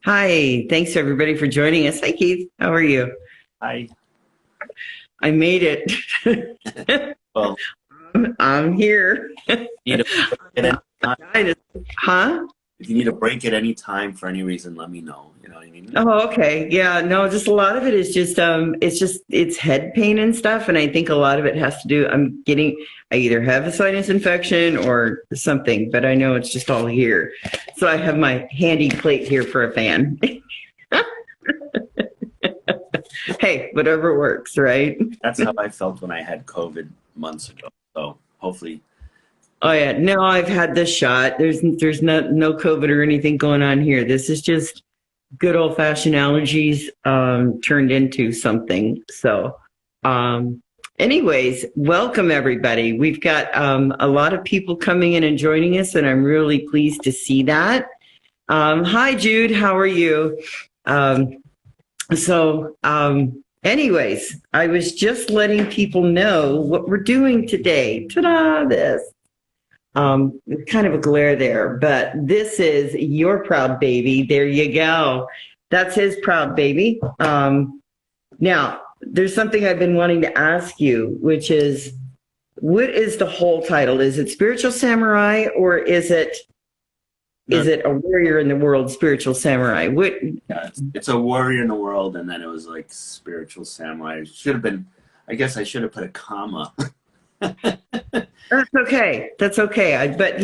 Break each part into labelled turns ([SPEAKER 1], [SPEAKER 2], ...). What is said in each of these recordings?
[SPEAKER 1] Hi, thanks everybody for joining us. Hi, Keith. How are you?
[SPEAKER 2] I
[SPEAKER 1] I made it.
[SPEAKER 2] well
[SPEAKER 1] I'm here.
[SPEAKER 2] need a break at any time.
[SPEAKER 1] Huh?
[SPEAKER 2] If you need a break at any time for any reason, let me know. You know what I mean?
[SPEAKER 1] Oh, okay. Yeah, no, just a lot of it is it's head pain and stuff. And I think a lot of it has to do, I either have a sinus infection or something, but I know it's just all here. So I have my handy plate here for a fan. Hey, whatever works, right?
[SPEAKER 2] That's how I felt when I had COVID months ago. So hopefully,
[SPEAKER 1] Oh yeah, no, I've had this shot. There's no COVID or anything going on here. This is just good old fashioned allergies turned into something. So, um, anyways, welcome everybody. We've got a lot of people coming in and joining us, and I'm really pleased to see that. Hi, Jude. How are you? Um, anyways, I was just letting people know what we're doing today. Ta-da! This. Kind of a glare there, but this is your proud baby. There you go. That's his proud baby. Now, there's something I've been wanting to ask you, which is, what is the whole title? Is it Spiritual Samurai, or is it
[SPEAKER 2] no,
[SPEAKER 1] a Warrior in the World Spiritual Samurai? What?
[SPEAKER 2] yeah, it's a warrior in the world, and then it was like spiritual samurai. It should have been. I guess I should have put a comma.
[SPEAKER 1] That's okay. That's okay. But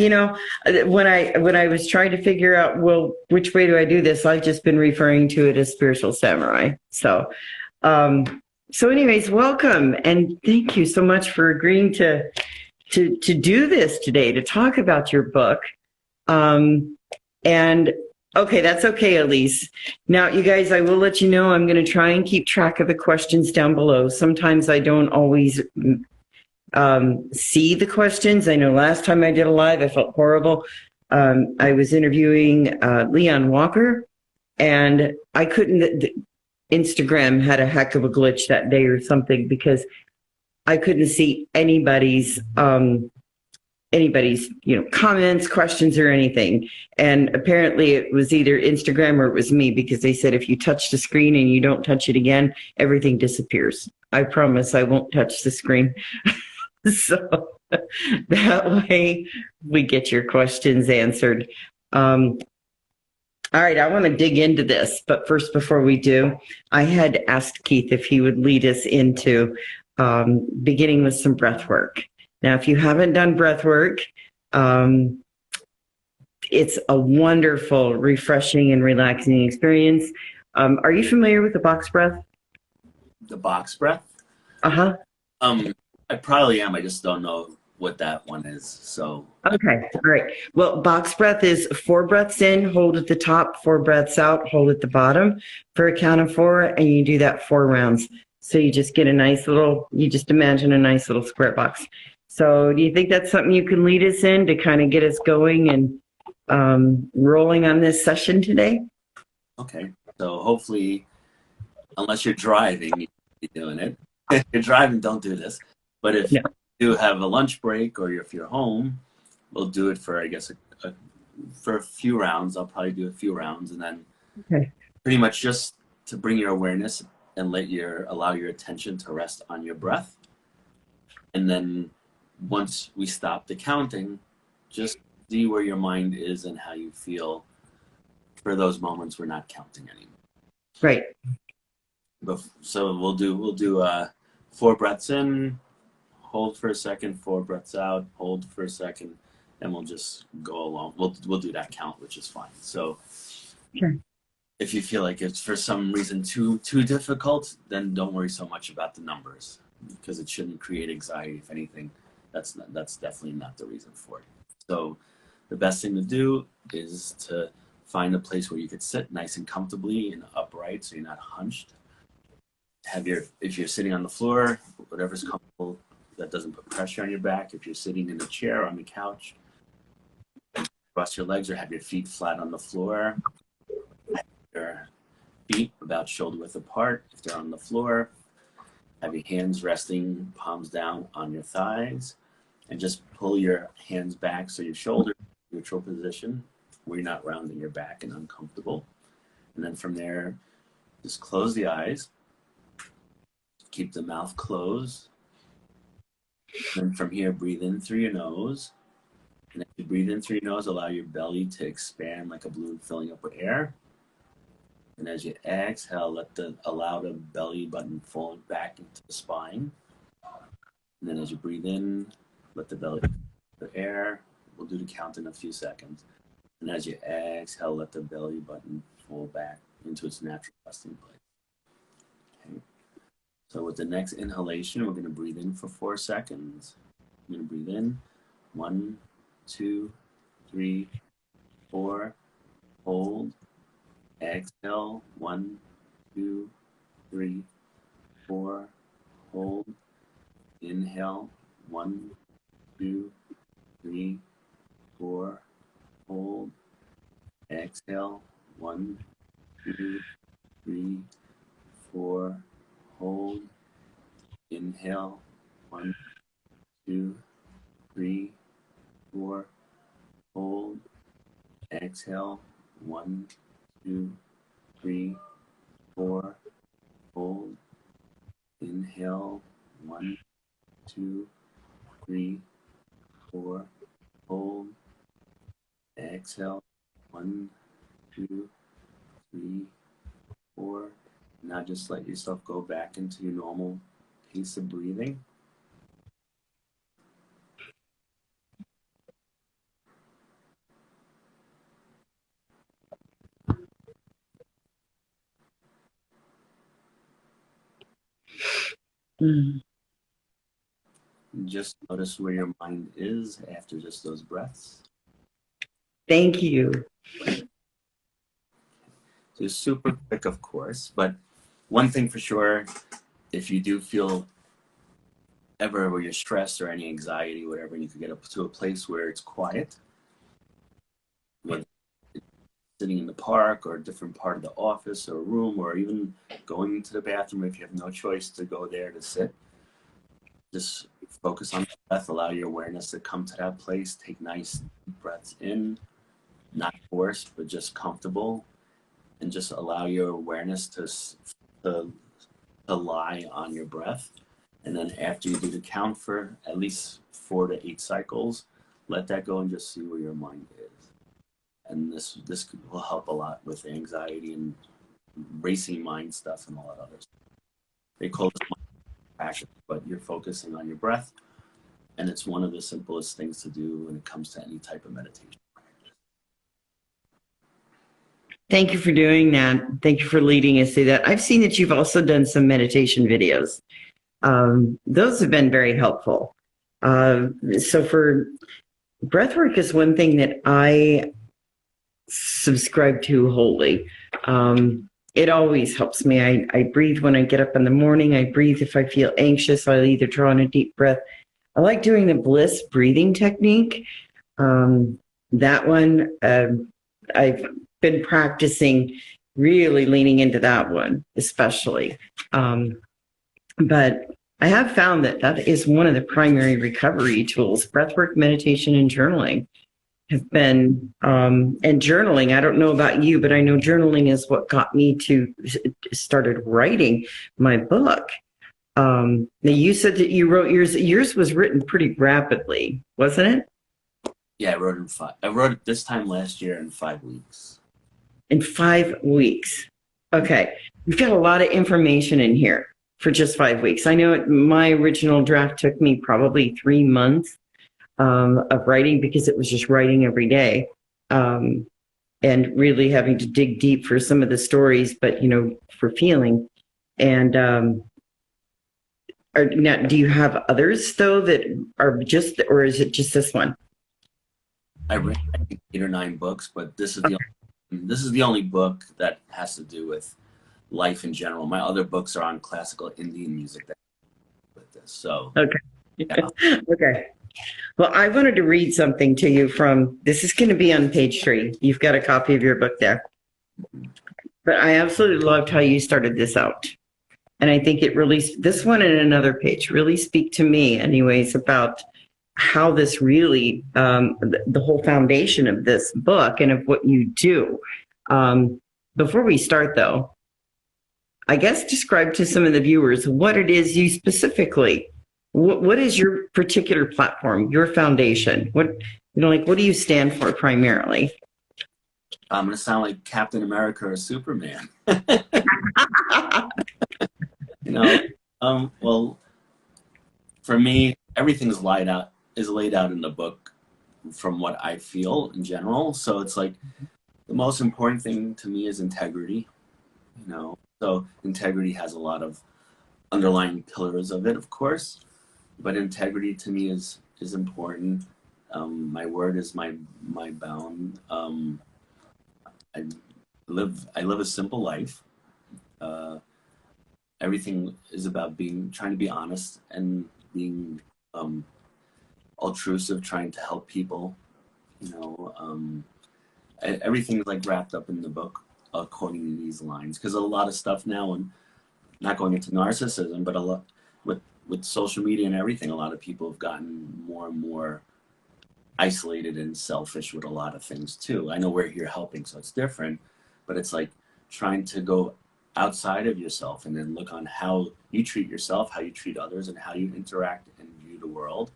[SPEAKER 1] when I was trying to figure out, well, which way do I do this? I've just been referring to it as Spiritual Samurai. So anyways, welcome and thank you so much for agreeing to do this today, to talk about your book. And okay, that's okay, Elise. Now, you guys, I will let you know I'm going to try and keep track of the questions down below. Sometimes I don't always see the questions. I know last time I did a live, I felt horrible. I was interviewing Leon Walker, and I couldn't. Instagram had a heck of a glitch that day or something because I couldn't see anybody's comments, questions, or anything. And apparently, it was either Instagram or it was me, because they said if you touch the screen and you don't touch it again, everything disappears. I promise I won't touch the screen. So that way we get your questions answered. All right, I want to dig into this, but first, before we do, I had asked Keith if he would lead us into beginning with some breath work. Now, if you haven't done breath work, it's a wonderful, refreshing, and relaxing experience. Are you familiar with the box breath?
[SPEAKER 2] The box breath.
[SPEAKER 1] Uh-huh.
[SPEAKER 2] I probably am. I just don't know what that one is. So
[SPEAKER 1] Okay. All right. Well, box breath is 4 breaths in, hold at the top, 4 breaths out, hold at the bottom for a count of 4, and you do that 4 rounds. So you just get you just imagine a nice little square box. So do you think that's something you can lead us in to kind of get us going and rolling on this session today?
[SPEAKER 2] okay. So hopefully, unless you're driving, you're doing it. If you're driving, don't do this. But if
[SPEAKER 1] No.
[SPEAKER 2] you have a lunch break or if you're home, we'll do it for, I guess, for a few rounds. I'll probably do a few rounds, and then
[SPEAKER 1] Okay.
[SPEAKER 2] pretty much just to bring your awareness and allow your attention to rest on your breath. And then once we stop the counting, just see where your mind is and how you feel for those moments we're not counting anymore.
[SPEAKER 1] Right.
[SPEAKER 2] So we'll do 4 breaths in, hold for a second, 4 breaths out, hold for a second, and we'll just go along. We'll do that count, which is fine. So
[SPEAKER 1] Sure.
[SPEAKER 2] if you feel like it's for some reason too difficult, then don't worry so much about the numbers, because it shouldn't create anxiety. If anything, that's definitely not the reason for it. So the best thing to do is to find a place where you could sit nice and comfortably and upright, so you're not hunched. If you're sitting on the floor, whatever's comfortable, that doesn't put pressure on your back. If you're sitting in a chair or on the couch, cross your legs or have your feet flat on the floor. Have your feet about shoulder width apart. If they're on the floor, have your hands resting palms down on your thighs, and just pull your hands back so your shoulders in neutral position where you're not rounding your back and uncomfortable. And then from there, just close the eyes. Keep the mouth closed. Then from here, breathe in through your nose. And as you breathe in through your nose, allow your belly to expand like a balloon filling up with air. And as you exhale, allow the belly button fall back into the spine. And then as you breathe in, let the belly the air. We'll do the count in a few seconds. And as you exhale, let the belly button fall back into its natural resting place. Okay. So with the next inhalation, we're going to breathe in for 4 seconds. I'm going to breathe in. 1, 2, 3, 4. Hold. Exhale. 1, 2, 3, 4. Hold. Inhale. 1, 2, 3, 4. Hold. Exhale. 1, 2, 3, 4. Hold. Inhale. 1, 2, 3, 4. Hold. Exhale. 1, 2, 3, 4. Hold. Inhale. 1, 2, 3, 4. Hold. Exhale. 1, 2, 3, 4. Now just let yourself go back into your normal pace of breathing. Just notice where your mind is after just those breaths.
[SPEAKER 1] Thank you.
[SPEAKER 2] So super quick, of course, but one thing for sure, if you do feel ever where you're stressed or any anxiety, whatever, and you can get up to a place where it's quiet, whether it's sitting in the park or a different part of the office or room, or even going into the bathroom if you have no choice to go there to sit. Just focus on the breath, allow your awareness to come to that place, take nice deep breaths in, not forced, but just comfortable, and just allow your awareness to lie on your breath. And then after you do the count for at least 4 to 8 cycles, let that go and just see where your mind is. And this will help a lot with anxiety and racing mind stuff and all that other stuff. They call this practice, but you're focusing on your breath, and it's one of the simplest things to do when it comes to any type of meditation.
[SPEAKER 1] Thank you for doing that. Thank you for leading us through that. I've seen that you've also done some meditation videos. Those have been very helpful. So for breathwork is one thing that I subscribe to wholly. It always helps me. I breathe when I get up in the morning. I breathe if I feel anxious. I'll either draw in a deep breath. I like doing the bliss breathing technique. That one, I've been practicing, really leaning into that one, especially. But I have found that is one of the primary recovery tools. Breathwork, meditation, and journaling have been, and journaling, I don't know about you, but I know journaling is what got me to started writing my book. Now you said that you wrote yours was written pretty rapidly, wasn't it?
[SPEAKER 2] Yeah, I wrote it this time last year in 5 weeks.
[SPEAKER 1] In 5 weeks. Okay. We've got a lot of information in here for just 5 weeks. I know my original draft took me probably 3 months of writing, because it was just writing every day, and really having to dig deep for some of the stories, but, for feeling. And now, do you have others, though, that are just, or is it just this one?
[SPEAKER 2] I read 8 or 9 books, but this is the only book that has to do with life in general. My other books are on classical Indian music with this. So
[SPEAKER 1] okay.
[SPEAKER 2] Yeah.
[SPEAKER 1] Okay. Well, I wanted to read something to you from, this is going to be on page 3. You've got a copy of your book there. But I absolutely loved how you started this out. And I think it really, this one and another page really speak to me anyways about how this really, the whole foundation of this book and of what you do. Before we start, though, I guess describe to some of the viewers what it is you specifically. What is your particular platform, your foundation? What do you stand for primarily?
[SPEAKER 2] I'm gonna sound like Captain America or Superman. You know, well, for me, everything is laid out in the book from what I feel in general. So it's like the most important thing to me is integrity. So integrity has a lot of underlying pillars of it, of course, but integrity to me is important. My word is my bound. I I live a simple life. Uh, Everything is about trying to be honest and being um, altruive, trying to help people. You know, everything like wrapped up in the book according to these lines. Because a lot of stuff now, and not going into narcissism, but a lot with social media and everything, a lot of people have gotten more and more isolated and selfish with a lot of things too. I know we're here helping, so it's different, but it's like trying to go outside of yourself and then look on how you treat yourself, how you treat others, and how you interact and view the world,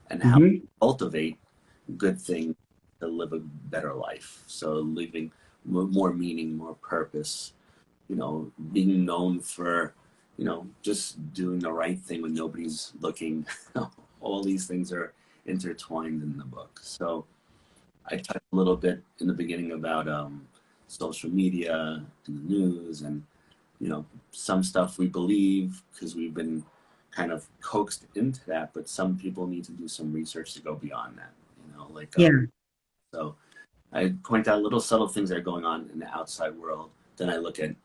[SPEAKER 2] and how you
[SPEAKER 1] Mm-hmm.
[SPEAKER 2] cultivate good things to live a better life. So living more meaning, more purpose, being known for, just doing the right thing when nobody's looking. All these things are intertwined in the book. So I touched a little bit in the beginning about social media and the news and, some stuff we believe because we've been kind of coaxed into that, but some people need to do some research to go beyond that, like,
[SPEAKER 1] Yeah.
[SPEAKER 2] so I point out little subtle things that are going on in the outside world. Then I look at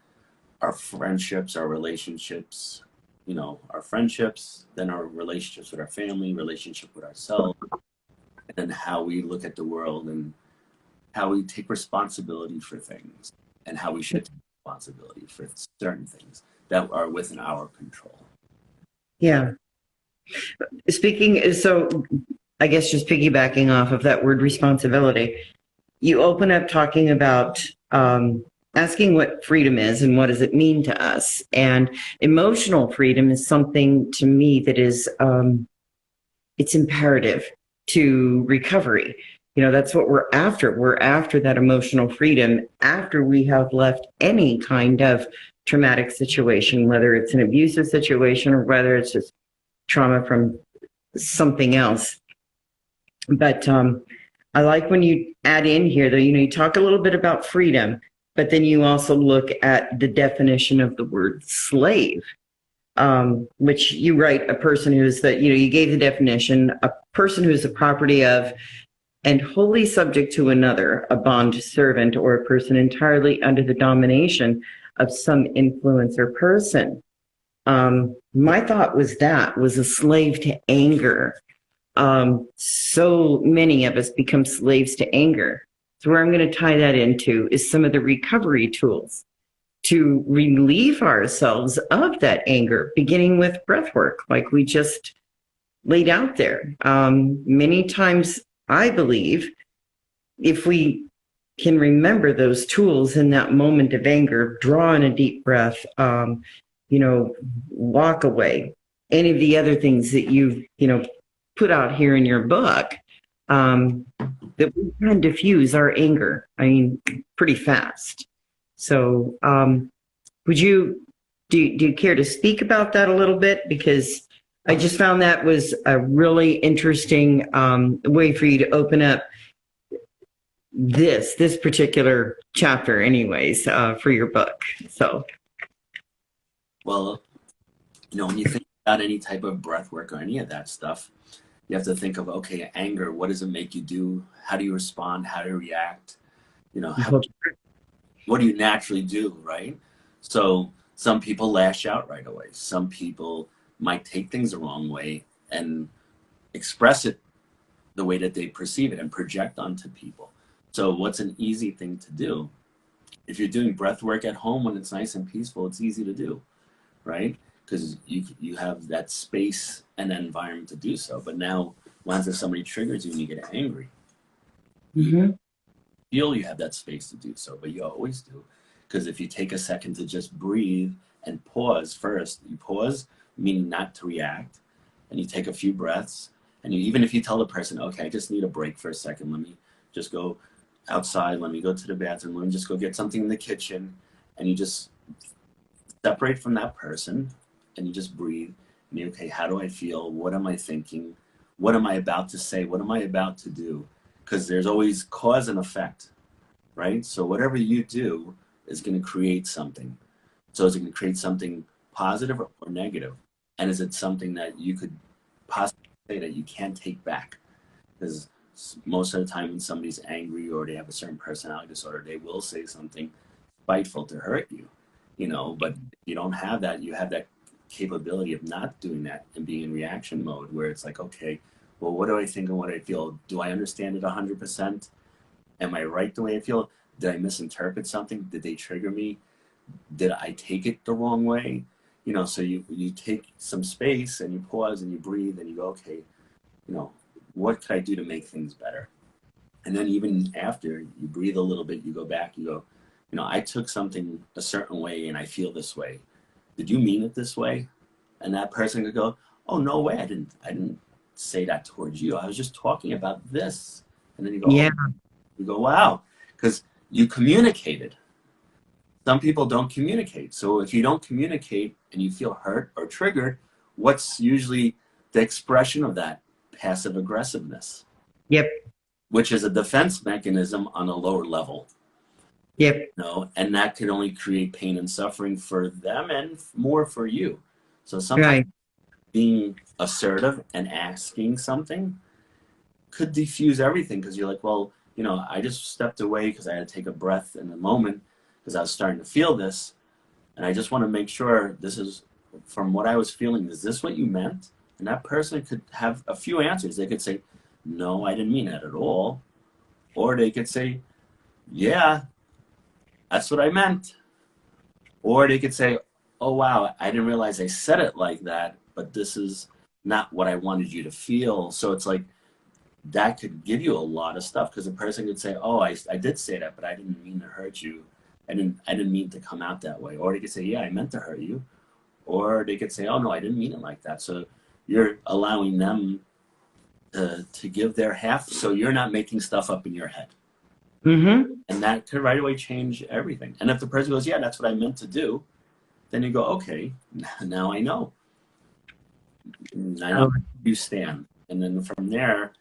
[SPEAKER 2] our friendships, our relationships, our friendships, then our relationships with our family, relationship with ourselves, and then how we look at the world and how we take responsibility for things and how we should take responsibility for certain things that are within our control.
[SPEAKER 1] Yeah. So I guess just piggybacking off of that word responsibility, you open up talking about asking what freedom is and what does it mean to us. And emotional freedom is something to me that is it's imperative to recovery. That's what we're after. We're after that emotional freedom after we have left any kind of traumatic situation, whether it's an abusive situation or whether it's just trauma from something else. But I like when you add in here, though, you talk a little bit about freedom, but then you also look at the definition of the word slave, which you write a person who's you gave the definition, a person who is the property of and wholly subject to another, a bond servant, or a person entirely under the domination of some influencer person. My thought was a slave to anger. So many of us become slaves to anger. So where I'm going to tie that into is some of the recovery tools to relieve ourselves of that anger, beginning with breath work, like we just laid out there. Many times, I believe, if we can remember those tools in that moment of anger, draw in a deep breath, walk away, any of the other things that you've, put out here in your book, that we can diffuse our anger, pretty fast. So do you care to speak about that a little bit? Because I just found that was a really interesting way for you to open up this particular chapter anyways, for your book. So,
[SPEAKER 2] Well, when you think about any type of breath work or any of that stuff, you have to think of, okay, anger, what does it make you do? How do you respond? How do you react? What do you naturally do, right? So some people lash out right away. Some people might take things the wrong way and express it the way that they perceive it and project onto people. So what's an easy thing to do? If you're doing breath work at home when it's nice and peaceful, it's easy to do, right? Because you have that space and that environment to do so. But now, once somebody triggers you and you get angry,
[SPEAKER 1] mm-hmm.
[SPEAKER 2] you have that space to do so, but you always do. Because if you take a second to just breathe and pause first, you pause, meaning not to react, and you take a few breaths, and even if you tell the person, okay, I just need a break for a second, let me just go outside, let me go to the bathroom, let me just go get something in the kitchen, and you just separate from that person, and you just breathe, and you, okay, how do I feel? What am I thinking? What am I about to say? What am I about to do? Because there's always cause and effect, right? So whatever you do is going to create something. So is it going to create something positive or negative? And is it something that you could possibly say that you can't take back? Because most of the time when somebody's angry or they have a certain personality disorder, they will say something spiteful to hurt you, you know, but you don't have that. You have that capability of not doing that and being in reaction mode where it's like, okay, well, what do I think and what do I feel? Do I understand it 100%? Am I right the way I feel? Did I misinterpret something? Did they trigger me? Did I take it the wrong way? You know, so you take some space and you pause and you breathe and you go, okay, you know, what could I do to make things better? And then even after you breathe a little bit, you go back, you go, you know, I took something a certain way and I feel this way. Did you mean it this way? And that person could go, oh, no way. I didn't say that towards you. I was just talking about this. And then you go,
[SPEAKER 1] Yeah.
[SPEAKER 2] oh, you go, wow, because you communicated. Some people don't communicate. So if you don't communicate and you feel hurt or triggered, what's usually the expression of that? Passive aggressiveness.
[SPEAKER 1] Yep.
[SPEAKER 2] Which is a defense mechanism on a lower level.
[SPEAKER 1] Yep.
[SPEAKER 2] You know, and that could only create pain and suffering for them and more for you. So sometimes
[SPEAKER 1] Right.
[SPEAKER 2] being assertive and asking something could diffuse everything because you're like, well, you know, I just stepped away because I had to take a breath in the moment because I was starting to feel this. And I just want to make sure this is from what I was feeling. Is this what you meant? And that person could have a few answers. They could say, no, I didn't mean that at all. Or they could say, yeah, that's what I meant. Or they could say, oh, wow, I didn't realize I said it like that, but this is not what I wanted you to feel. So it's like that could give you a lot of stuff because a person could say, oh, I did say that, but I didn't mean to hurt you. I didn't mean to come out that way. Or they could say, yeah, I meant to hurt you. Or they could say, oh, no, I didn't mean it like that. So you're allowing them to give their half. So you're not making stuff up in your head.
[SPEAKER 1] Mm-hmm.
[SPEAKER 2] And that could right away change everything. And if the person goes, yeah, that's what I meant to do, then you go, okay, now I know. I know where you stand. And then from there,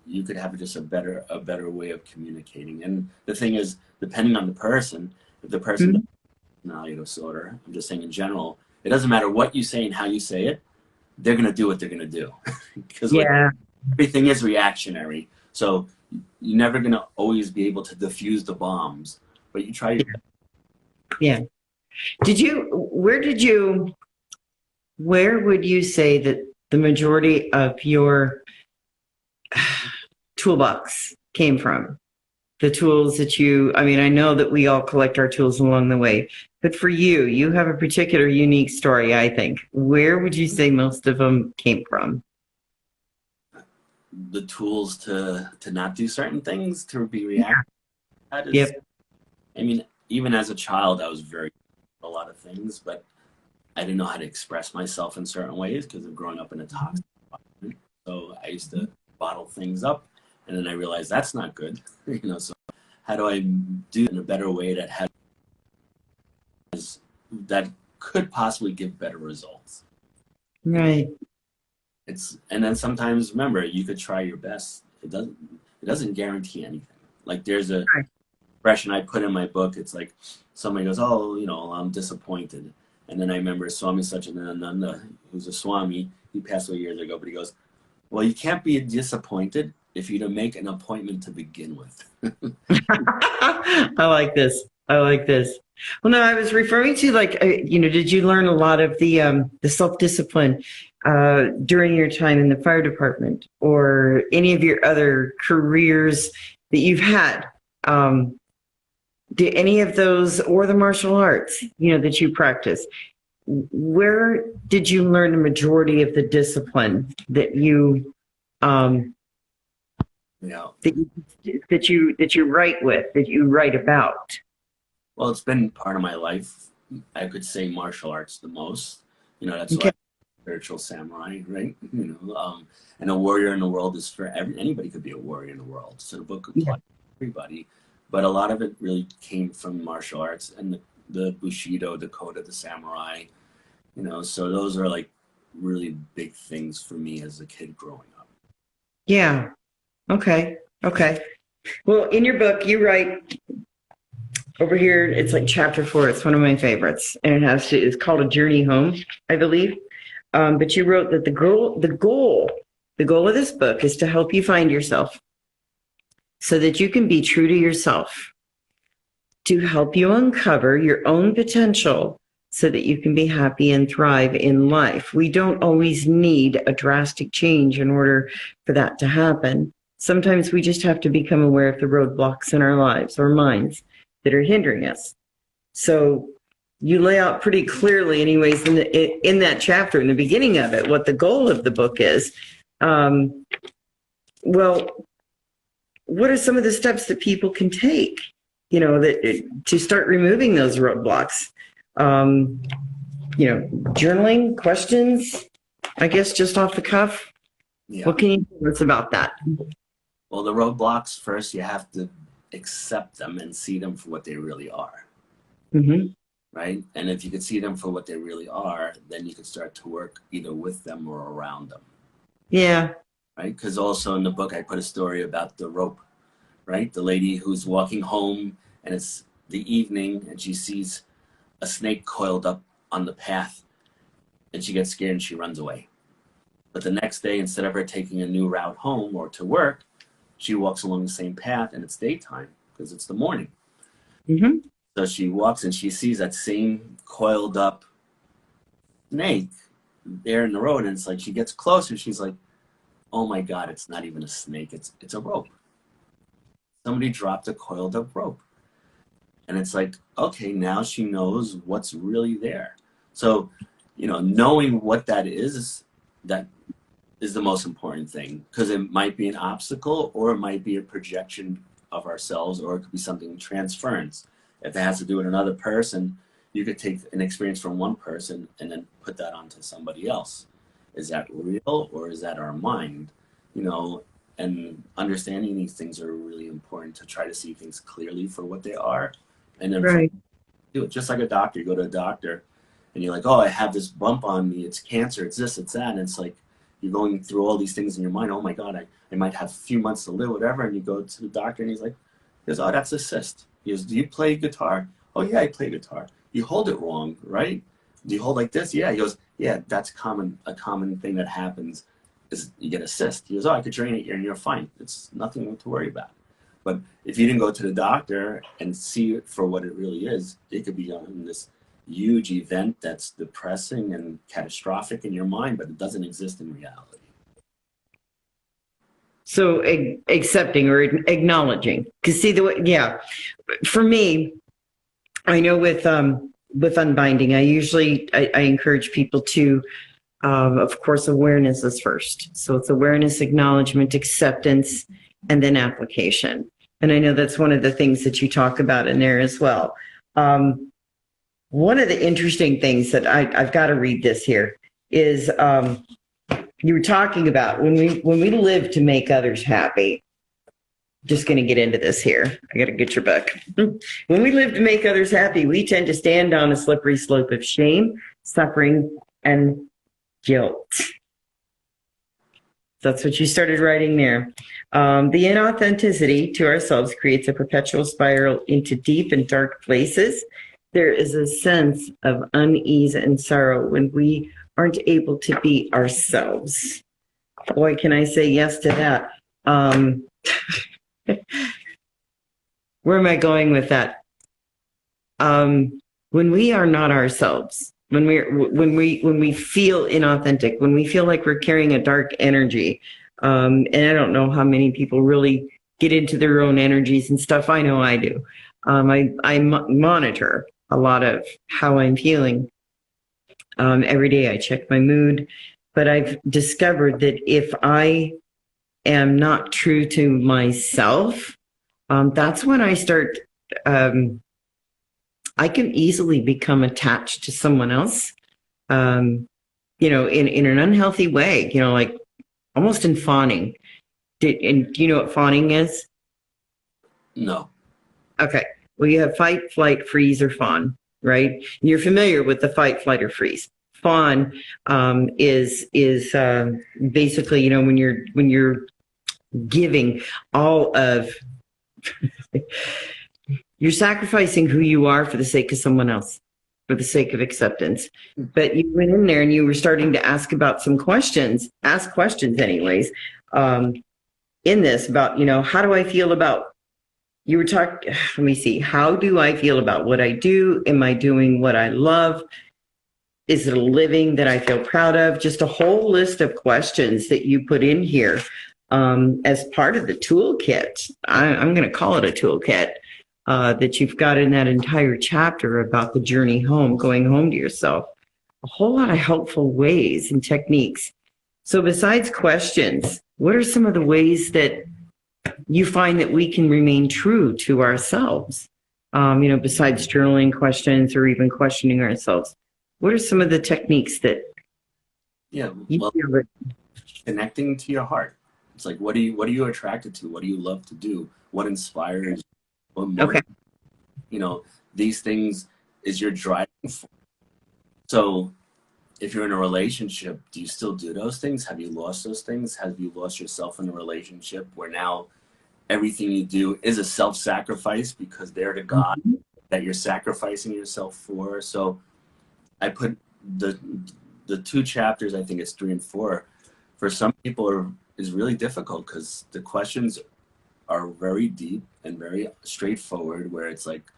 [SPEAKER 2] you could have just a better way of communicating. And the thing is, depending on the person, if the person has a personality disorder, I'm just saying in general, it doesn't matter what you say and how you say it, they're going to do what they're going to do. Because
[SPEAKER 1] Yeah.
[SPEAKER 2] everything is reactionary. So you're never going to always be able to diffuse the bombs, but you try.
[SPEAKER 1] Yeah. Where would you say that the majority of your toolbox came from? The tools that I mean, I know that we all collect our tools along the way, but for you, you have a particular unique story, I think. Where would you say most of them came from?
[SPEAKER 2] The tools to not do certain things, to be reactive. That is,
[SPEAKER 1] Yep.
[SPEAKER 2] I mean, even as a child, I was very a lot of things, but I didn't know how to express myself in certain ways because of growing up in a toxic environment. So I used to bottle things up, and then I realized that's not good. You know, so how do I do it in a better way that could possibly give better results?
[SPEAKER 1] Right.
[SPEAKER 2] And then sometimes remember you could try your best. It doesn't guarantee anything. Like there's a expression I put in my book. It's like somebody goes, oh, you know, I'm disappointed. And then I remember Swami Satchidananda, who's a Swami, he passed away years ago, but he goes, well, you can't be disappointed if you don't make an appointment to begin with.
[SPEAKER 1] I like this. I like this. Well, no, I was referring to did you learn a lot of the self-discipline during your time in the fire department or any of your other careers that you've had? Do any of those or the martial arts, that you practice? Where did you learn the majority of the discipline that you
[SPEAKER 2] Yeah.
[SPEAKER 1] that you write about?
[SPEAKER 2] Well, it's been part of my life. I could say martial arts the most. That's why
[SPEAKER 1] Okay.
[SPEAKER 2] I'm a spiritual samurai, right? And a warrior in the world is for anybody could be a warrior in the world. So the book
[SPEAKER 1] Yeah.
[SPEAKER 2] applies to everybody. But a lot of it really came from martial arts and the Bushido, the code of the samurai. So those are like really big things for me as a kid growing up.
[SPEAKER 1] Yeah. Okay. Okay. Well, in your book, you write over here, it's like chapter 4. It's one of my favorites. And it's called A Journey Home, I believe. But you wrote that the goal of this book is to help you find yourself so that you can be true to yourself, to help you uncover your own potential so that you can be happy and thrive in life. We don't always need a drastic change in order for that to happen. Sometimes we just have to become aware of the roadblocks in our lives or minds that are hindering us. So you lay out pretty clearly, anyways, in that chapter, in the beginning of it, what the goal of the book is. Well, what are some of the steps that people can take, to start removing those roadblocks? Journaling, questions, I guess, just off the cuff.
[SPEAKER 2] Yeah.
[SPEAKER 1] What can you tell us about that?
[SPEAKER 2] Well, the roadblocks, first, you have to accept them and see them for what they really are.
[SPEAKER 1] Mm-hmm.
[SPEAKER 2] Right? And if you could see them for what they really are, then you could start to work either with them or around them.
[SPEAKER 1] Yeah.
[SPEAKER 2] Right? Because also in the book, I put a story about the rope, right? The lady who's walking home and it's the evening and she sees a snake coiled up on the path and she gets scared and she runs away. But the next day, instead of her taking a new route home or to work, she walks along the same path and it's daytime because it's the morning.
[SPEAKER 1] Mm-hmm.
[SPEAKER 2] So she walks and she sees that same coiled up snake there in the road. And it's like she gets closer. She's like, oh my God, it's not even a snake. It's a rope. Somebody dropped a coiled up rope. And it's like, okay, now she knows what's really there. So, knowing what that is the most important thing, because it might be an obstacle or it might be a projection of ourselves, or it could be something transference. If it has to do with another person, you could take an experience from one person and then put that onto somebody else. Is that real or is that our mind? And understanding these things are really important to try to see things clearly for what they are. And then
[SPEAKER 1] Right.
[SPEAKER 2] do it just like a doctor. You go to a doctor and you're like, oh, I have this bump on me. It's cancer. It's this, it's that. And it's like, you're going through all these things in your mind. Oh my God, I might have a few months to live, whatever. And you go to the doctor and he goes, oh, that's a cyst. He goes, do you play guitar? Oh yeah, I play guitar. You hold it wrong, right? Do you hold like this? Yeah. He goes, yeah, that's a common thing that happens is you get a cyst. He goes, oh, I could drain it here and you're fine. It's nothing to worry about. But if you didn't go to the doctor and see it for what it really is, it could be on this huge event that's depressing and catastrophic in your mind, but it doesn't exist in reality.
[SPEAKER 1] So accepting or acknowledging, because see for me, I know with unbinding, I encourage people to, of course, awareness is first. So it's awareness, acknowledgement, acceptance, and then application. And I know that's one of the things that you talk about in there as well. One of the interesting things that I've got to read this here is you were talking about when we live to make others happy. Just going to get into this here. I got to get your book. When we live to make others happy, we tend to stand on a slippery slope of shame, suffering, and guilt. That's what you started writing there. The inauthenticity to ourselves creates a perpetual spiral into deep and dark places. There is a sense of unease and sorrow when we aren't able to be ourselves. Boy, can I say yes to that. Where am I going with that? When we are not ourselves, when we feel inauthentic, when we feel like we're carrying a dark energy, and I don't know how many people really get into their own energies and stuff. I know I do. I monitor a lot of how I'm feeling. Every day I check my mood, but I've discovered that if I am not true to myself, that's when I start I can easily become attached to someone else, in an unhealthy way, like almost in fawning. And do you know what fawning is?
[SPEAKER 2] No.
[SPEAKER 1] Okay. Well, you have fight, flight, freeze, or fawn, right? And you're familiar with the fight, flight, or freeze. Fawn is basically, when you're giving all of, you're sacrificing who you are for the sake of someone else, for the sake of acceptance. But you went in there and you were starting to ask about ask questions anyways, in this about, how do I feel about, you were talking, let me see, how do I feel about what I do? Am I doing what I love? Is it a living that I feel proud of? Just a whole list of questions that you put in here as part of the toolkit. I'm going to call it a toolkit that you've got in that entire chapter about the journey home, going home to yourself. A whole lot of helpful ways and techniques. So besides questions, what are some of the ways that you find that we can remain true to ourselves? Besides journaling questions or even questioning ourselves, what are some of the techniques that
[SPEAKER 2] Yeah.
[SPEAKER 1] you
[SPEAKER 2] Well,
[SPEAKER 1] feel that,
[SPEAKER 2] connecting to your heart. It's like, what are you attracted to? What do you love to do? What inspires? What
[SPEAKER 1] okay,
[SPEAKER 2] motivates? These things is your driving force. So if you're in a relationship, do you still do those things? Have you lost those things? Have you lost yourself in a relationship where now everything you do is a self-sacrifice because they're the God that you're sacrificing yourself for? So I put the two chapters, I think it's 3 and 4, for some people is really difficult because the questions are very deep and very straightforward, where it's like,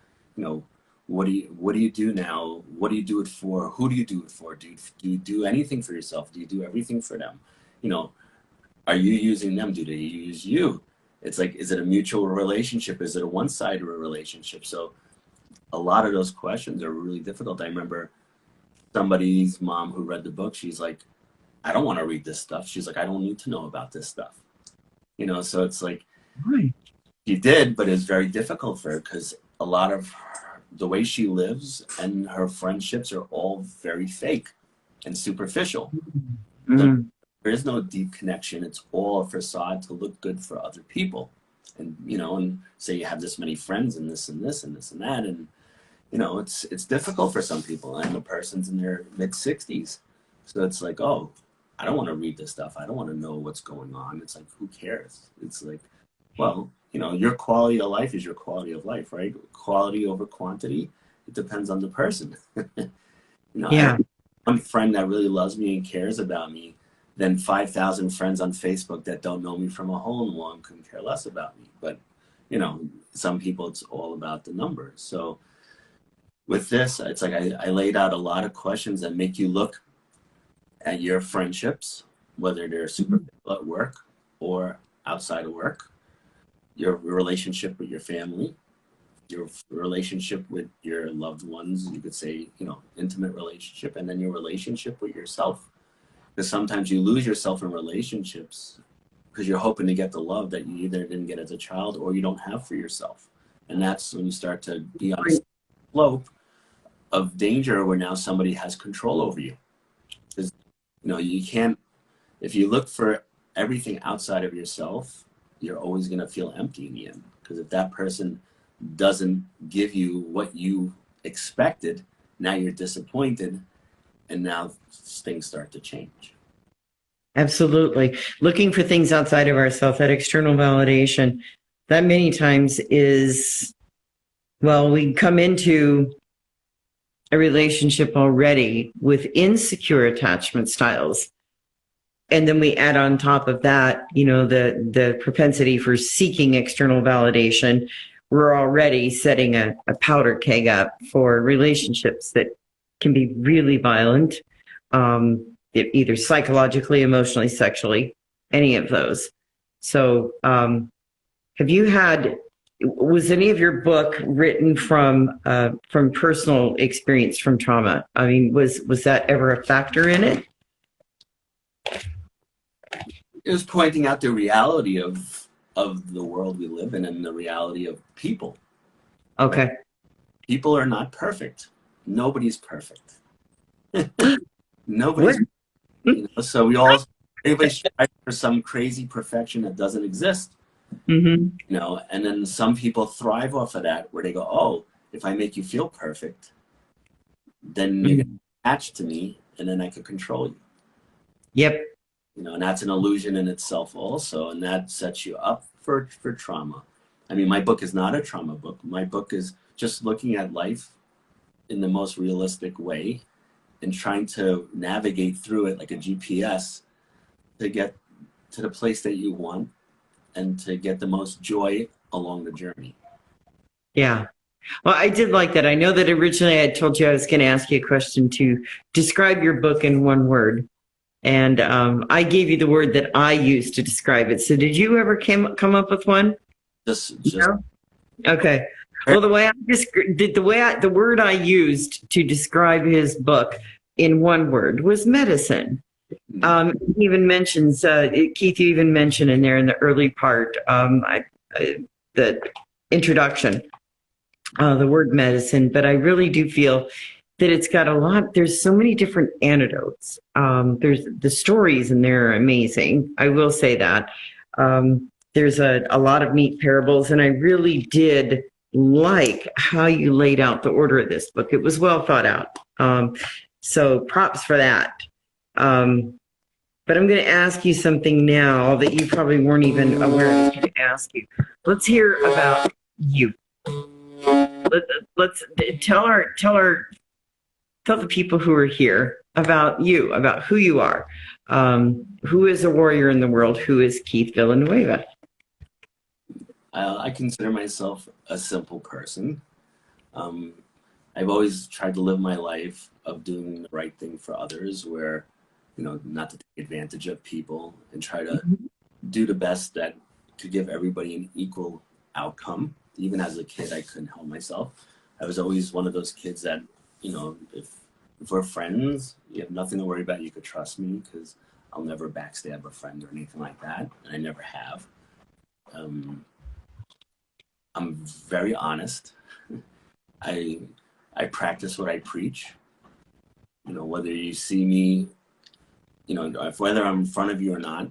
[SPEAKER 2] what do you do now? What do you do it for? Who do you do it for? Do you do anything for yourself? Do you do everything for them? Are you using them? Do they use you? It's like, is it a mutual relationship? Is it a one-sided relationship? So a lot of those questions are really difficult. I remember somebody's mom who read the book, she's like, I don't want to read this stuff. She's like, I don't need to know about this stuff. So it's like,
[SPEAKER 1] right.
[SPEAKER 2] she did, but it's very difficult for her because a lot of the way she lives and her friendships are all very fake and superficial. So there is no deep connection. It's all a facade to look good for other people. And say you have this many friends and this and this and this and that. And, it's difficult for some people. And the person's in their mid-60s. So it's like, oh, I don't want to read this stuff. I don't want to know what's going on. It's like, who cares? It's like, well, your quality of life is your quality of life, right? Quality over quantity. It depends on the person. I
[SPEAKER 1] Yeah,
[SPEAKER 2] have one friend that really loves me and cares about me, then 5,000 friends on Facebook that don't know me from a hole in the wall and couldn't care less about me. But, some people, it's all about the numbers. So with this, it's like I laid out a lot of questions that make you look at your friendships, whether they're superficial at work or outside of work, your relationship with your family, your relationship with your loved ones, you could say, intimate relationship, and then your relationship with yourself. Because sometimes you lose yourself in relationships because you're hoping to get the love that you either didn't get as a child or you don't have for yourself. And that's when you start to be on a slope of danger where now somebody has control over you. Because, you can't, if you look for everything outside of yourself, you're always going to feel empty in the end. Because if that person doesn't give you what you expected, now you're disappointed, and now things start to change.
[SPEAKER 1] absolutely. Looking for things outside of ourselves, that external validation, that many times is, well, we come into a relationship already with insecure attachment styles. And then we add on top of that, the propensity for seeking external validation. We're already setting a powder keg up for relationships that can be really violent, either psychologically, emotionally, sexually, any of those. So, was any of your book written from personal experience, from trauma? I mean, was that ever a factor in it?
[SPEAKER 2] It was pointing out the reality of the world we live in and the reality of people.
[SPEAKER 1] Okay.
[SPEAKER 2] people are not perfect. Nobody's perfect.
[SPEAKER 1] What?
[SPEAKER 2] Nobody's, so everybody strives for some crazy perfection that doesn't exist,
[SPEAKER 1] Mm-hmm.
[SPEAKER 2] and then some people thrive off of that where they go, oh, if I make you feel perfect, then you're going to attach to me and then I could control you.
[SPEAKER 1] Yep.
[SPEAKER 2] And that's an illusion in itself also, and that sets you up for trauma. I mean, my book is not a trauma book. My book is just looking at life in the most realistic way and trying to navigate through it like a GPS to get to the place that you want and to get the most joy along the journey.
[SPEAKER 1] Yeah. Well, I did like that. I know that originally I told you I was going to ask you a question to describe your book in one word. And I gave you the word that I used to describe it. So did you ever come up with one?
[SPEAKER 2] Just
[SPEAKER 1] No? Okay. Well, the word I used to describe his book in one word was medicine. He even mentions Keith. You even mentioned in there in the early part, the introduction, the word medicine. But I really do feel that it's got a lot. There's so many different antidotes. There's the stories in there are amazing. I will say that. There's a lot of neat parables, and I really did like how you laid out the order of this book. It was well thought out. So props for that. But I'm going to ask you something now that you probably weren't even aware I was going to ask you. Let's hear about you. Let's tell the people who are here about you, about who you are. Who is a warrior in the world? Who is Keith Villanueva?
[SPEAKER 2] I consider myself a simple person. I've always tried to live my life of doing the right thing for others, where, not to take advantage of people and try to do the best that could give everybody an equal outcome. Even as a kid, I couldn't help myself. I was always one of those kids that, if we're friends, you have nothing to worry about. You could trust me because I'll never backstab a friend or anything like that. And I never have. I'm very honest. I practice what I preach. Whether you see me, whether I'm in front of you or not,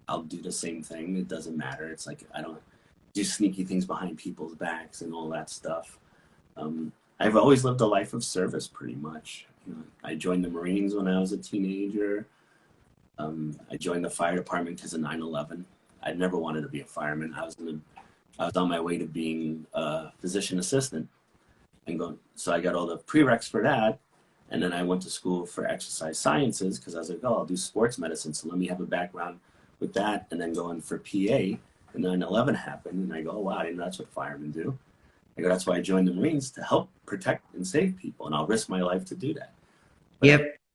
[SPEAKER 2] I'll do the same thing. It doesn't matter. It's like I don't do sneaky things behind people's backs and all that stuff. I've always lived a life of service, pretty much. I joined the Marines when I was a teenager. I joined the fire department because of 9/11. I never wanted to be a fireman. I was on my way to being a physician assistant, so I got all the prereqs for that. And then I went to school for exercise sciences because I was like, oh, I'll do sports medicine. So let me have a background with that, and then go in for PA. And 9/11 happened, and I go, oh, wow, I didn't know that's what firemen do. I go, that's why I joined the Marines, to help protect and save people, and I'll risk my life to do that.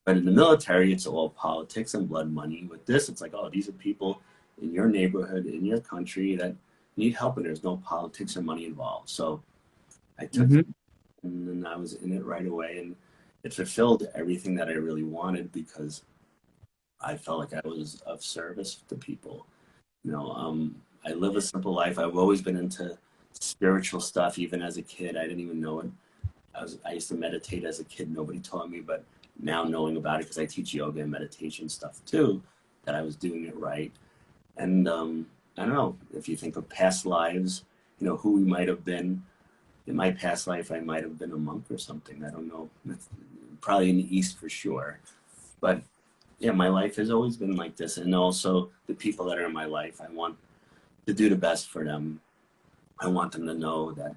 [SPEAKER 2] But in the military, it's all politics and blood money. With this, it's like, oh, these are people in your neighborhood, in your country that need help, and there's no politics or money involved. So I took it, and then I was in it right away, and it fulfilled everything that I really wanted because I felt like I was of service to people. I live a simple life. I've always been into spiritual stuff, even as a kid. I didn't even know it. I used to meditate as a kid. Nobody taught me, but now knowing about it, because I teach yoga and meditation stuff too, that I was doing it right. And I don't know, if you think of past lives, who we might have been. In my past life, I might have been a monk or something. I don't know. Probably in the East for sure. But yeah, my life has always been like this. And also the people that are in my life, I want to do the best for them. I want them to know that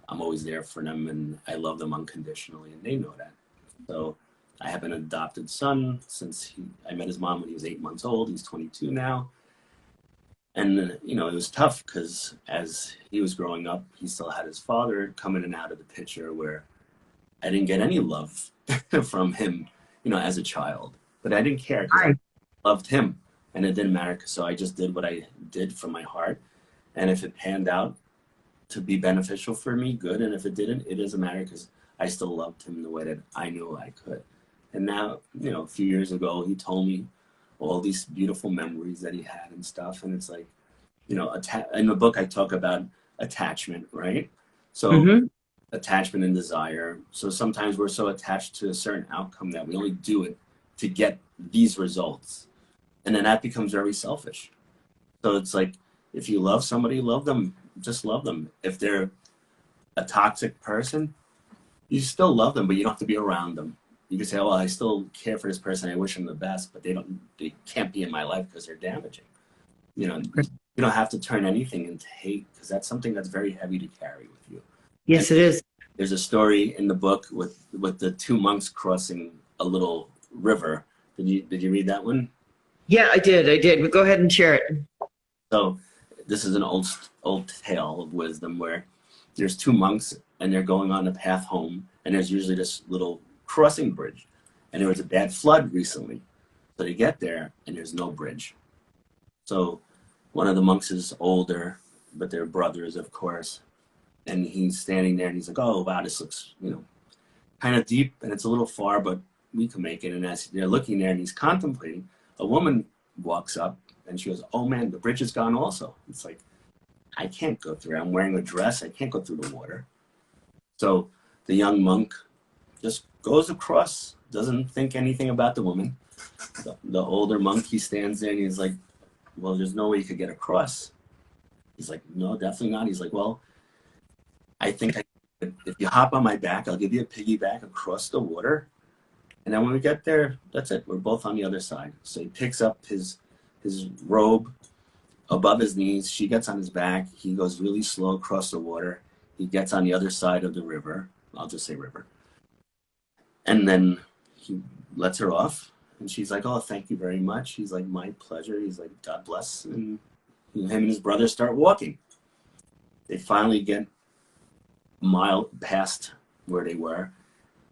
[SPEAKER 2] I'm always there for them and I love them unconditionally, and they know that. So I have an adopted son since I met his mom when he was 8 months old. He's 22 now. And, it was tough because as he was growing up, he still had his father come in and out of the picture, where I didn't get any love from him, as a child. But I didn't care because I loved him, and it didn't matter. So I just did what I did from my heart. And if it panned out to be beneficial for me, good. And if it didn't, it doesn't matter because I still loved him in the way that I knew I could. And now, a few years ago, he told me all these beautiful memories that he had and stuff. And it's like, in the book, I talk about attachment, right? So attachment and desire. So sometimes we're so attached to a certain outcome that we only do it to get these results. And then that becomes very selfish. So it's like, if you love somebody, love them, just love them. If they're a toxic person, you still love them, but you don't have to be around them. You can say, oh, well, I still care for this person. I wish them the best, but they can't be in my life because they're damaging. You know, you don't have to turn anything into hate, because that's something that's very heavy to carry with you.
[SPEAKER 1] Yes, it is.
[SPEAKER 2] There's a story in the book with the two monks crossing a little river. Did you read that one?
[SPEAKER 1] Yeah, I did. But go ahead and share it.
[SPEAKER 2] So this is an old tale of wisdom where there's two monks and they're going on a path home, and there's usually this little crossing bridge, and there was a bad flood recently. So they get there and there's no bridge. So one of the monks is older, but they're brothers, of course. And he's standing there and he's like, oh, wow, this looks, kind of deep and it's a little far, but we can make it. And as they're looking there and he's contemplating, a woman walks up and she goes, oh man, the bridge is gone also. It's like, I can't go through. I'm wearing a dress. I can't go through the water. So the young monk just goes across, doesn't think anything about the woman. The older monk, he stands there and he's like, well, there's no way you could get across. He's like, no, definitely not. He's like, well, I think if you hop on my back, I'll give you a piggyback across the water. And then when we get there, that's it. We're both on the other side. So he picks up his robe above his knees. She gets on his back. He goes really slow across the water. He gets on the other side of the river. I'll just say river. And then he lets her off. And she's like, oh, thank you very much. He's like, my pleasure. He's like, God bless. And him and his brother start walking. They finally get a mile past where they were.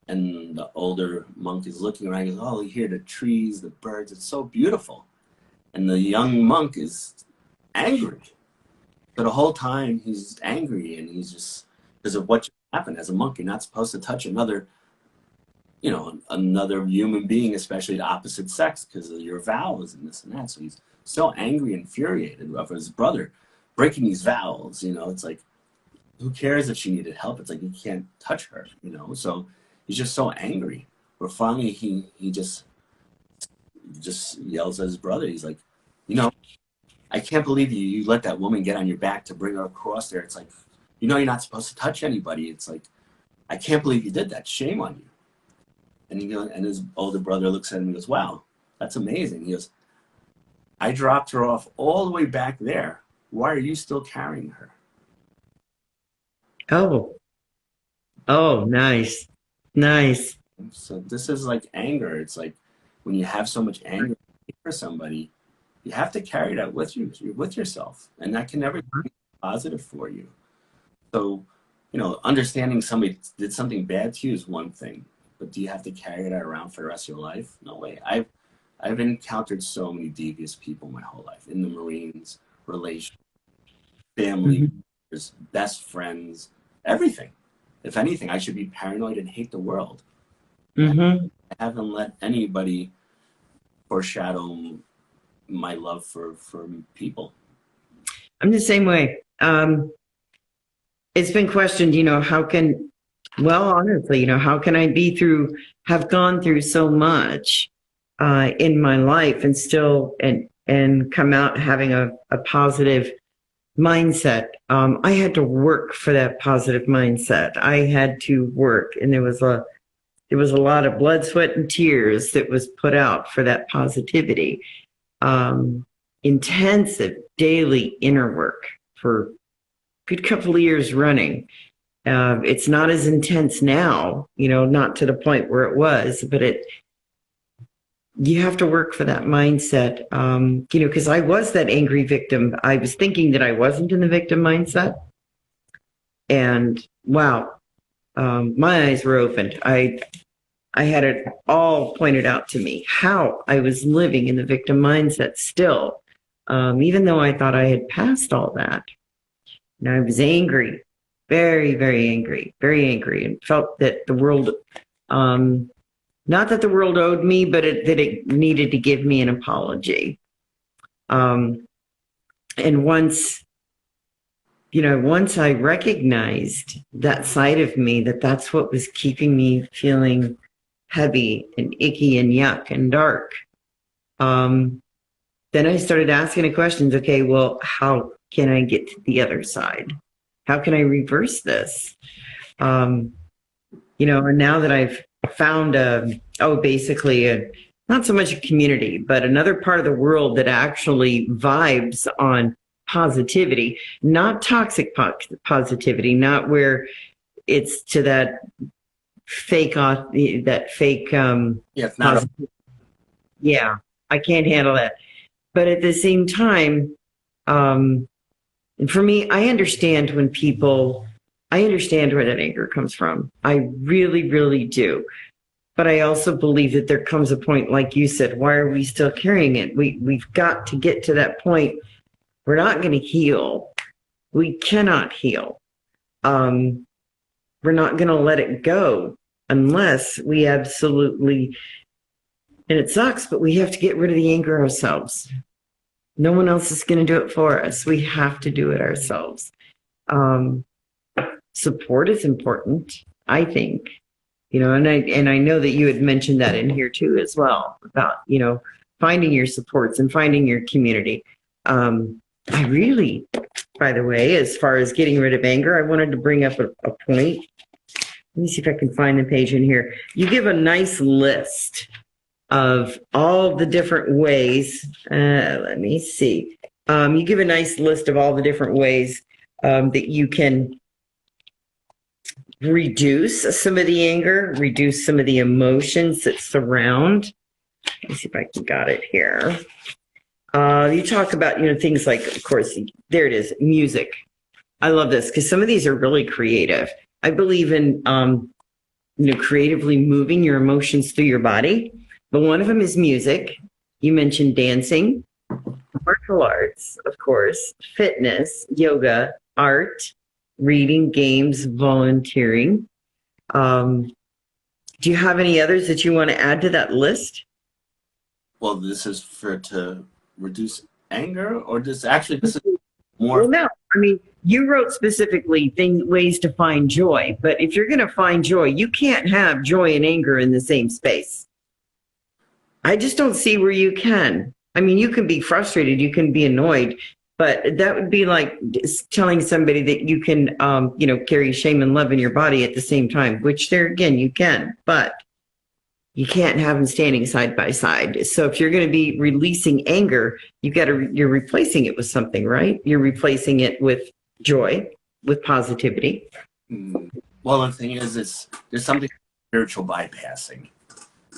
[SPEAKER 2] And the older monk is looking around. He goes, oh, you hear the trees, the birds. It's so beautiful. And the young monk is angry. But the whole time he's angry, and he's just, because of what happened as a monk, you're not supposed to touch another human being, especially the opposite sex, because of your vows and this and that. So he's so angry and infuriated of his brother breaking these vows. It's like, who cares if she needed help? It's like, you can't touch her, So he's just so angry. Where finally he just yells at his brother. He's like, I can't believe you let that woman get on your back to bring her across there. It's like, you're not supposed to touch anybody. It's like, I can't believe you did that. Shame on you. And his older brother looks at him and goes, wow, that's amazing. He goes, I dropped her off all the way back there. Why are you still carrying her?
[SPEAKER 1] Oh, nice. Nice.
[SPEAKER 2] So this is like anger. It's like, when you have so much anger for somebody, you have to carry that with you, with yourself. And that can never be positive for you. So, understanding somebody did something bad to you is one thing. But do you have to carry that around for the rest of your life? No way. I've encountered so many devious people my whole life, in the Marines, relations, family, best friends, everything. If anything, I should be paranoid and hate the world. I haven't let anybody foreshadow my love for people.
[SPEAKER 1] I'm the same way. It's been questioned, how can I have gone through so much in my life and still and come out having a positive mindset. I had to work for that positive mindset. I had to work, and there was a lot of blood, sweat, and tears that was put out for that positivity. Intensive daily inner work for a good couple of years running. It's not as intense now, not to the point where it was, but you have to work for that mindset. Because I was that angry victim. I was thinking that I wasn't in the victim mindset. And wow, my eyes were opened. I had it all pointed out to me, how I was living in the victim mindset still, even though I thought I had passed all that. And I was angry. Very, very angry, and felt that the world, not that the world owed me, but that it needed to give me an apology. And once once I recognized that side of me, that's what was keeping me feeling heavy and icky and yuck and dark. Then I started asking the questions. Okay, well, how can I get to the other side? How can I reverse this? And now that I've found basically not so much a community, but another part of the world that actually vibes on positivity, not toxic positivity, not where it's to that fake,
[SPEAKER 2] Yeah, it's not.
[SPEAKER 1] Yeah, I can't handle that. But at the same time, and for me, I understand I understand where that anger comes from. I really, really do. But I also believe that there comes a point, like you said, why are we still carrying it? We've got to get to that point. We're not going to heal. We cannot heal. We're not going to let it go unless we absolutely, and it sucks, but we have to get rid of the anger ourselves. No one else is going to do it for us. We have to do it ourselves. Support is important, I think. And I know that you had mentioned that in here too as well about, finding your supports and finding your community. I really, by the way, as far as getting rid of anger, I wanted to bring up a point. Let me see if I can find the page in here. You give a nice list of all the different ways. Let me see. You give a nice list of all the different ways that you can reduce some of the anger, reduce some of the emotions that surround. Let me see if I got it here. You talk about, things like, of course, there it is, music. I love this because some of these are really creative. I believe in, creatively moving your emotions through your body. But one of them is music. You mentioned dancing, martial arts, of course, fitness, yoga, art, reading, games, volunteering. Do you have any others that you want to add to that list?
[SPEAKER 2] Well, this is to reduce anger, or this is more.
[SPEAKER 1] Well, no. I mean, you wrote specifically ways to find joy, but if you're going to find joy, you can't have joy and anger in the same space. I just don't see where you can. I mean, you can be frustrated, you can be annoyed, but that would be like telling somebody that you can, carry shame and love in your body at the same time, which there again, you can, but you can't have them standing side by side. So if you're going to be releasing anger, you're replacing it with something, right? You're replacing it with joy, with positivity.
[SPEAKER 2] Well, the thing is, there's something spiritual bypassing.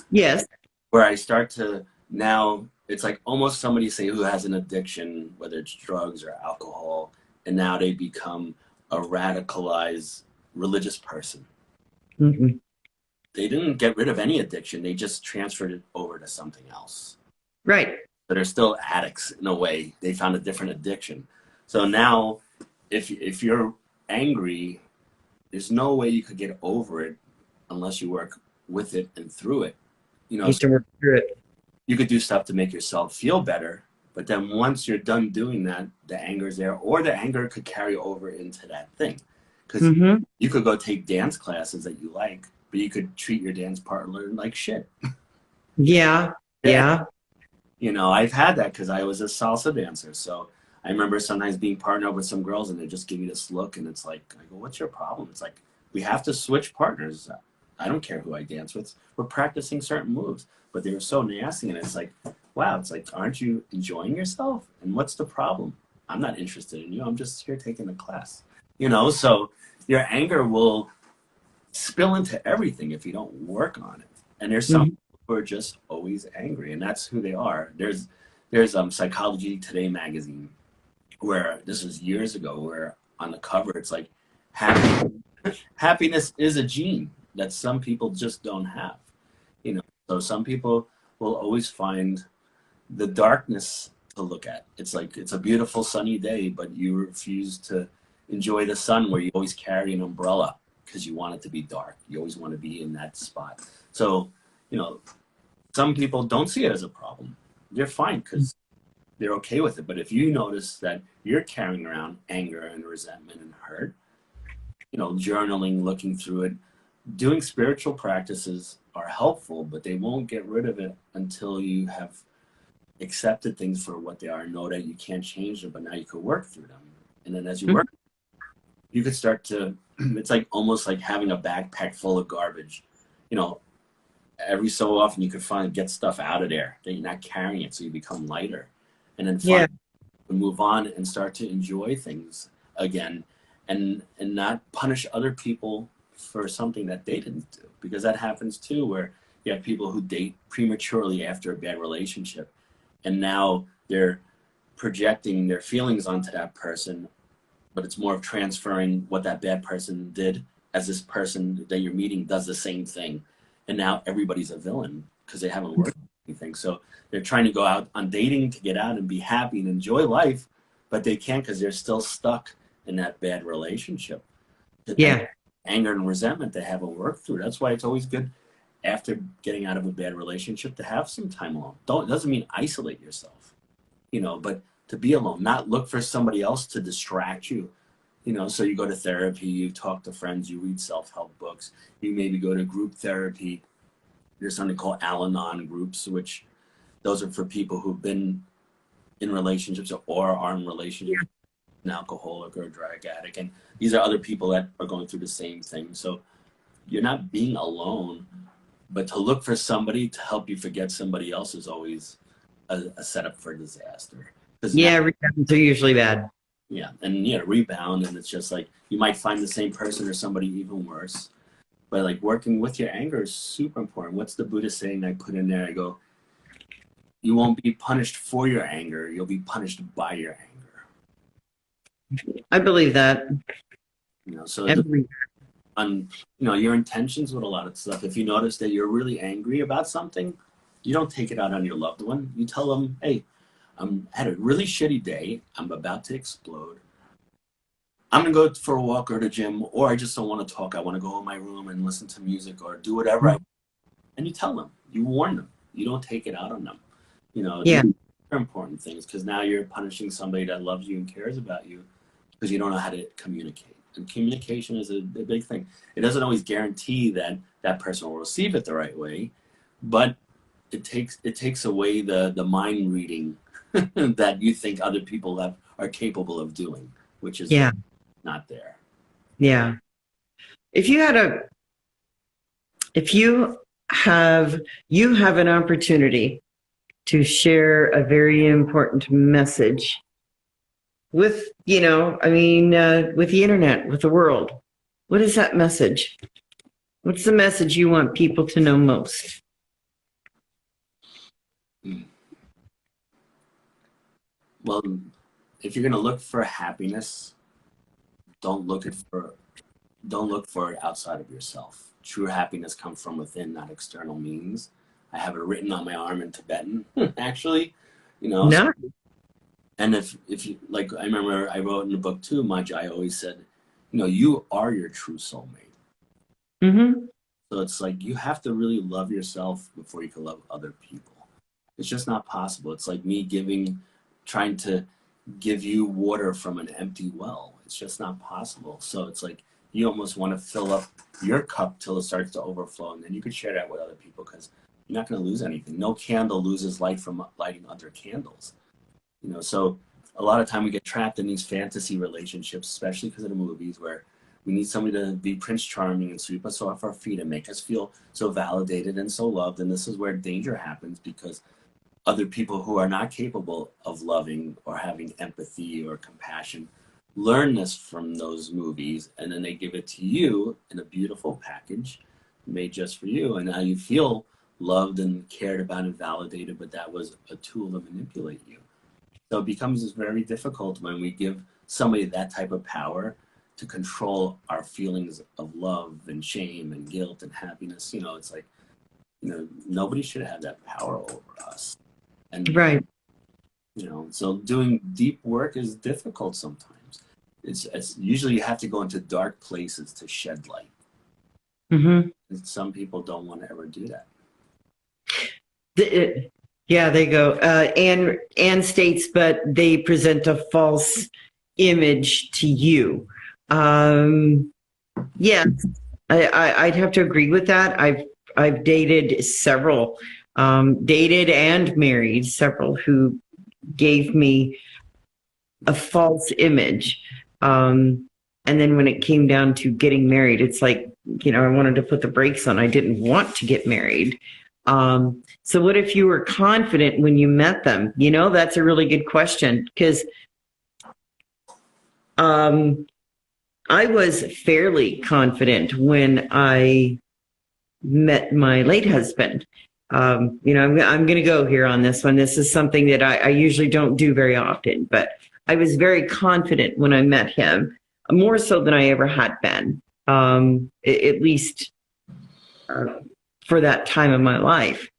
[SPEAKER 1] Yes.
[SPEAKER 2] Where I start to now, it's like almost somebody say who has an addiction, whether it's drugs or alcohol, and now they become a radicalized religious person.
[SPEAKER 1] Mm-hmm.
[SPEAKER 2] They didn't get rid of any addiction. They just transferred it over to something else.
[SPEAKER 1] Right.
[SPEAKER 2] But they're still addicts in a way. They found a different addiction. So now, if you're angry, there's no way you could get over it unless you work with it and through it. You have
[SPEAKER 1] to work through it.
[SPEAKER 2] You could do stuff to make yourself feel better, but then once you're done doing that, the anger's there, or the anger could carry over into that thing. Because you could go take dance classes that you like, but you could treat your dance partner like shit.
[SPEAKER 1] Yeah.
[SPEAKER 2] I've had that because I was a salsa dancer. So I remember sometimes being partnered with some girls and they just give me this look and it's like, I go, what's your problem? It's like, we have to switch partners. I don't care who I dance with. We're practicing certain moves. But they were so nasty and it's like, wow, it's like, aren't you enjoying yourself? And what's the problem? I'm not interested in you. I'm just here taking a class. So your anger will spill into everything if you don't work on it. And there's some people who are just always angry, and that's who they are. There's Psychology Today magazine, where this was years ago, where on the cover it's like, happiness is a gene that some people just don't have. So some people will always find the darkness to look at. It's like, it's a beautiful sunny day, but you refuse to enjoy the sun, where you always carry an umbrella because you want it to be dark. You always want to be in that spot. So, some people don't see it as a problem. They're fine because they're okay with it. But if you notice that you're carrying around anger and resentment and hurt, journaling, looking through it, doing spiritual practices are helpful, but they won't get rid of it until you have accepted things for what they are, know that you can't change them, but now you can work through them. And then as you work, you could start to, it's like almost like having a backpack full of garbage. Every so often you could finally get stuff out of there that you're not carrying it, so you become lighter. And then finally move on and start to enjoy things again, and not punish other people for something that they didn't do, because that happens too, where you have people who date prematurely after a bad relationship, and now they're projecting their feelings onto that person, but it's more of transferring what that bad person did, as this person that you're meeting does the same thing, and now everybody's a villain because they haven't worked on anything. So they're trying to go out on dating to get out and be happy and enjoy life, but they can't because they're still stuck in that bad relationship.
[SPEAKER 1] Yeah.
[SPEAKER 2] Anger and resentment they haven't worked through. That's why it's always good after getting out of a bad relationship to have some time alone. Doesn't mean isolate yourself, but to be alone, not look for somebody else to distract you. So you go to therapy, you talk to friends, you read self-help books, you maybe go to group therapy. There's something called Al-Anon groups, which those are for people who've been in relationships or are in relationships, an alcoholic or a drug addict. And these are other people that are going through the same thing. So you're not being alone, but to look for somebody to help you forget somebody else is always a setup for disaster.
[SPEAKER 1] Rebounds are usually bad.
[SPEAKER 2] Yeah, and rebound, and it's just like you might find the same person or somebody even worse. But like working with your anger is super important. What's the Buddha saying I put in there? I go, you won't be punished for your anger, you'll be punished by your anger.
[SPEAKER 1] I believe that.
[SPEAKER 2] So on your intentions with a lot of stuff, if you notice that you're really angry about something, you don't take it out on your loved one. You tell them, hey, had a really shitty day. I'm about to explode. I'm going to go for a walk or to the gym, or I just don't want to talk. I want to go in my room and listen to music or do whatever and you tell them, you warn them. You don't take it out on them. These are important things, because now you're punishing somebody that loves you and cares about you because you don't know how to communicate. And communication is a big thing. It doesn't always guarantee that that person will receive it the right way, but it takes away the mind reading that you think other people are capable of doing, which is not there.
[SPEAKER 1] Yeah. If you have an opportunity to share a very important message with, with the internet, with the world, what is that message? What's the message you want people to know most?
[SPEAKER 2] Well, if you're going to look for happiness, don't look for it outside of yourself. True happiness comes from within, not external means. I have it written on my arm in Tibetan, actually.
[SPEAKER 1] No.
[SPEAKER 2] And if you like, I remember I wrote in the book too, Majai always said, you are your true soulmate.
[SPEAKER 1] Mm-hmm.
[SPEAKER 2] So it's like you have to really love yourself before you can love other people. It's just not possible. It's like me trying to give you water from an empty well. It's just not possible. So it's like you almost want to fill up your cup till it starts to overflow, and then you can share that with other people, because you're not going to lose anything. No candle loses light from lighting other candles. So a lot of time we get trapped in these fantasy relationships, especially because of the movies, where we need somebody to be Prince Charming and sweep us off our feet and make us feel so validated and so loved. And this is where danger happens, because other people who are not capable of loving or having empathy or compassion learn this from those movies, and then they give it to you in a beautiful package made just for you, and now you feel loved and cared about and validated, but that was a tool to manipulate you. So it becomes very difficult when we give somebody that type of power to control our feelings of love and shame and guilt and happiness. It's like, nobody should have that power over us. And
[SPEAKER 1] right.
[SPEAKER 2] So doing deep work is difficult sometimes. It's usually you have to go into dark places to shed light.
[SPEAKER 1] Mm-hmm.
[SPEAKER 2] And some people don't want to ever do that.
[SPEAKER 1] Yeah, they go. Anne states, but they present a false image to you. Yeah, I'd have to agree with that. I've dated several, dated and married several who gave me a false image. And then when it came down to getting married, it's like, I wanted to put the brakes on. I didn't want to get married. So what if you were confident when you met them? That's a really good question because I was fairly confident when I met my late husband. I'm going to go here on this one. This is something that I usually don't do very often, but I was very confident when I met him, more so than I ever had been, at least for that time of my life.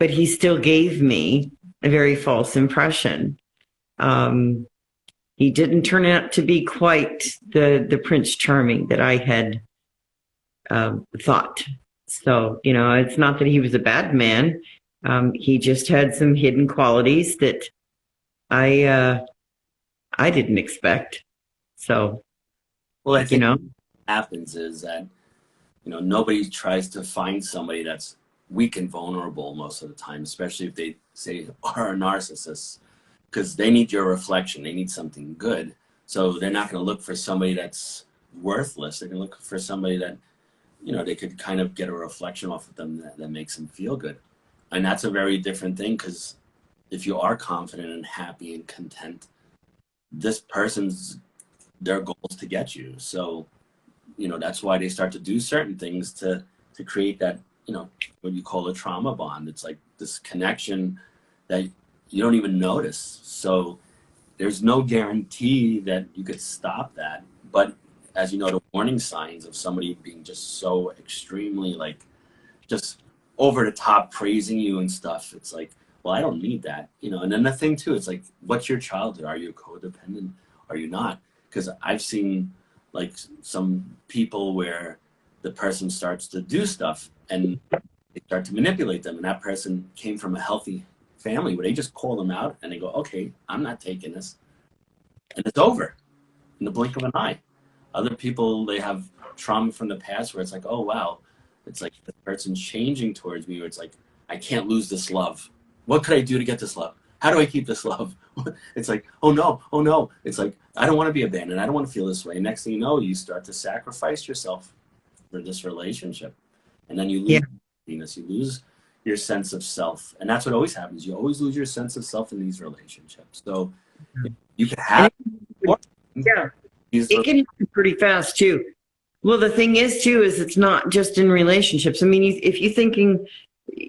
[SPEAKER 1] But he still gave me a very false impression. He didn't turn out to be quite the Prince Charming that I had thought. So, it's not that he was a bad man. He just had some hidden qualities that I didn't expect. So,
[SPEAKER 2] Well, I think what happens is that, nobody tries to find somebody that's weak and vulnerable most of the time, especially if they say are a narcissist, because they need your reflection. They need something good. So they're not going to look for somebody that's worthless. They're going to look for somebody that, they could kind of get a reflection off of them that makes them feel good. And that's a very different thing, because if you are confident and happy and content, this person's, their goal is to get you. So, that's why they start to do certain things to create that, what you call a trauma bond. It's like this connection that you don't even notice. So there's no guarantee that you could stop that. But as you know, the warning signs of somebody being just so extremely just over the top praising you and stuff, it's like, well, I don't need that, And then the thing too, it's like, what's your childhood? Are you codependent? Are you not? Because I've seen some people where the person starts to do stuff and they start to manipulate them, and that person came from a healthy family where they just call them out and they go, okay, I'm not taking this, and it's over in the blink of an eye. Other people, they have trauma from the past where it's like, oh wow, it's like the person's changing towards me, or it's like, I can't lose this love. What could I do to get this love? How do I keep this love? It's like, oh no. It's like, I don't want to be abandoned. I don't want to feel this way. Next thing you know, you start to sacrifice yourself for this relationship. And then you lose happiness, you lose your sense of self. And that's what always happens. You always lose your sense of self in these relationships. So you can have
[SPEAKER 1] it can happen pretty fast too. Well, the thing is too, is it's not just in relationships. I mean, if you're thinking,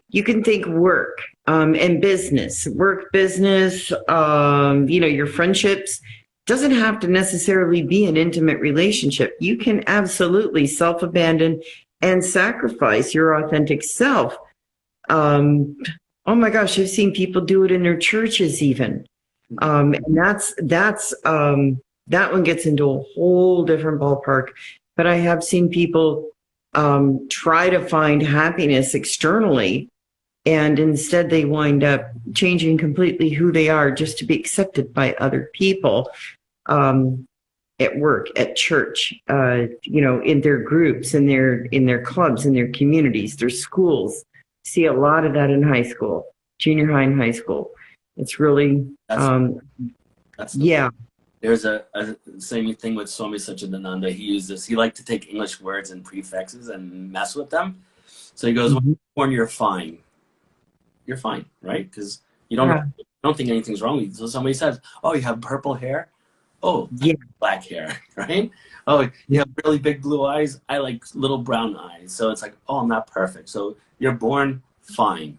[SPEAKER 1] you can think work and business, your friendships. Doesn't have to necessarily be an intimate relationship. You can absolutely self-abandon and sacrifice your authentic self. Oh my gosh, I've seen people do it in their churches even. And that one gets into a whole different ballpark. But I have seen people try to find happiness externally, and instead they wind up changing completely who they are just to be accepted by other people, at work, at church, in their groups, in their clubs, in their communities, their schools. See a lot of that in high school, junior high and high school. It's really,
[SPEAKER 2] There's a same thing with Swami Satchidananda. He liked to take English words and prefixes and mess with them. So he goes, when you're born, you're fine. You're fine, right? Because you don't think anything's wrong with you. So somebody says, oh, you have purple hair? Oh, black hair, right? Oh, you have really big blue eyes? I like little brown eyes. So it's like, oh, I'm not perfect. So you're born fine.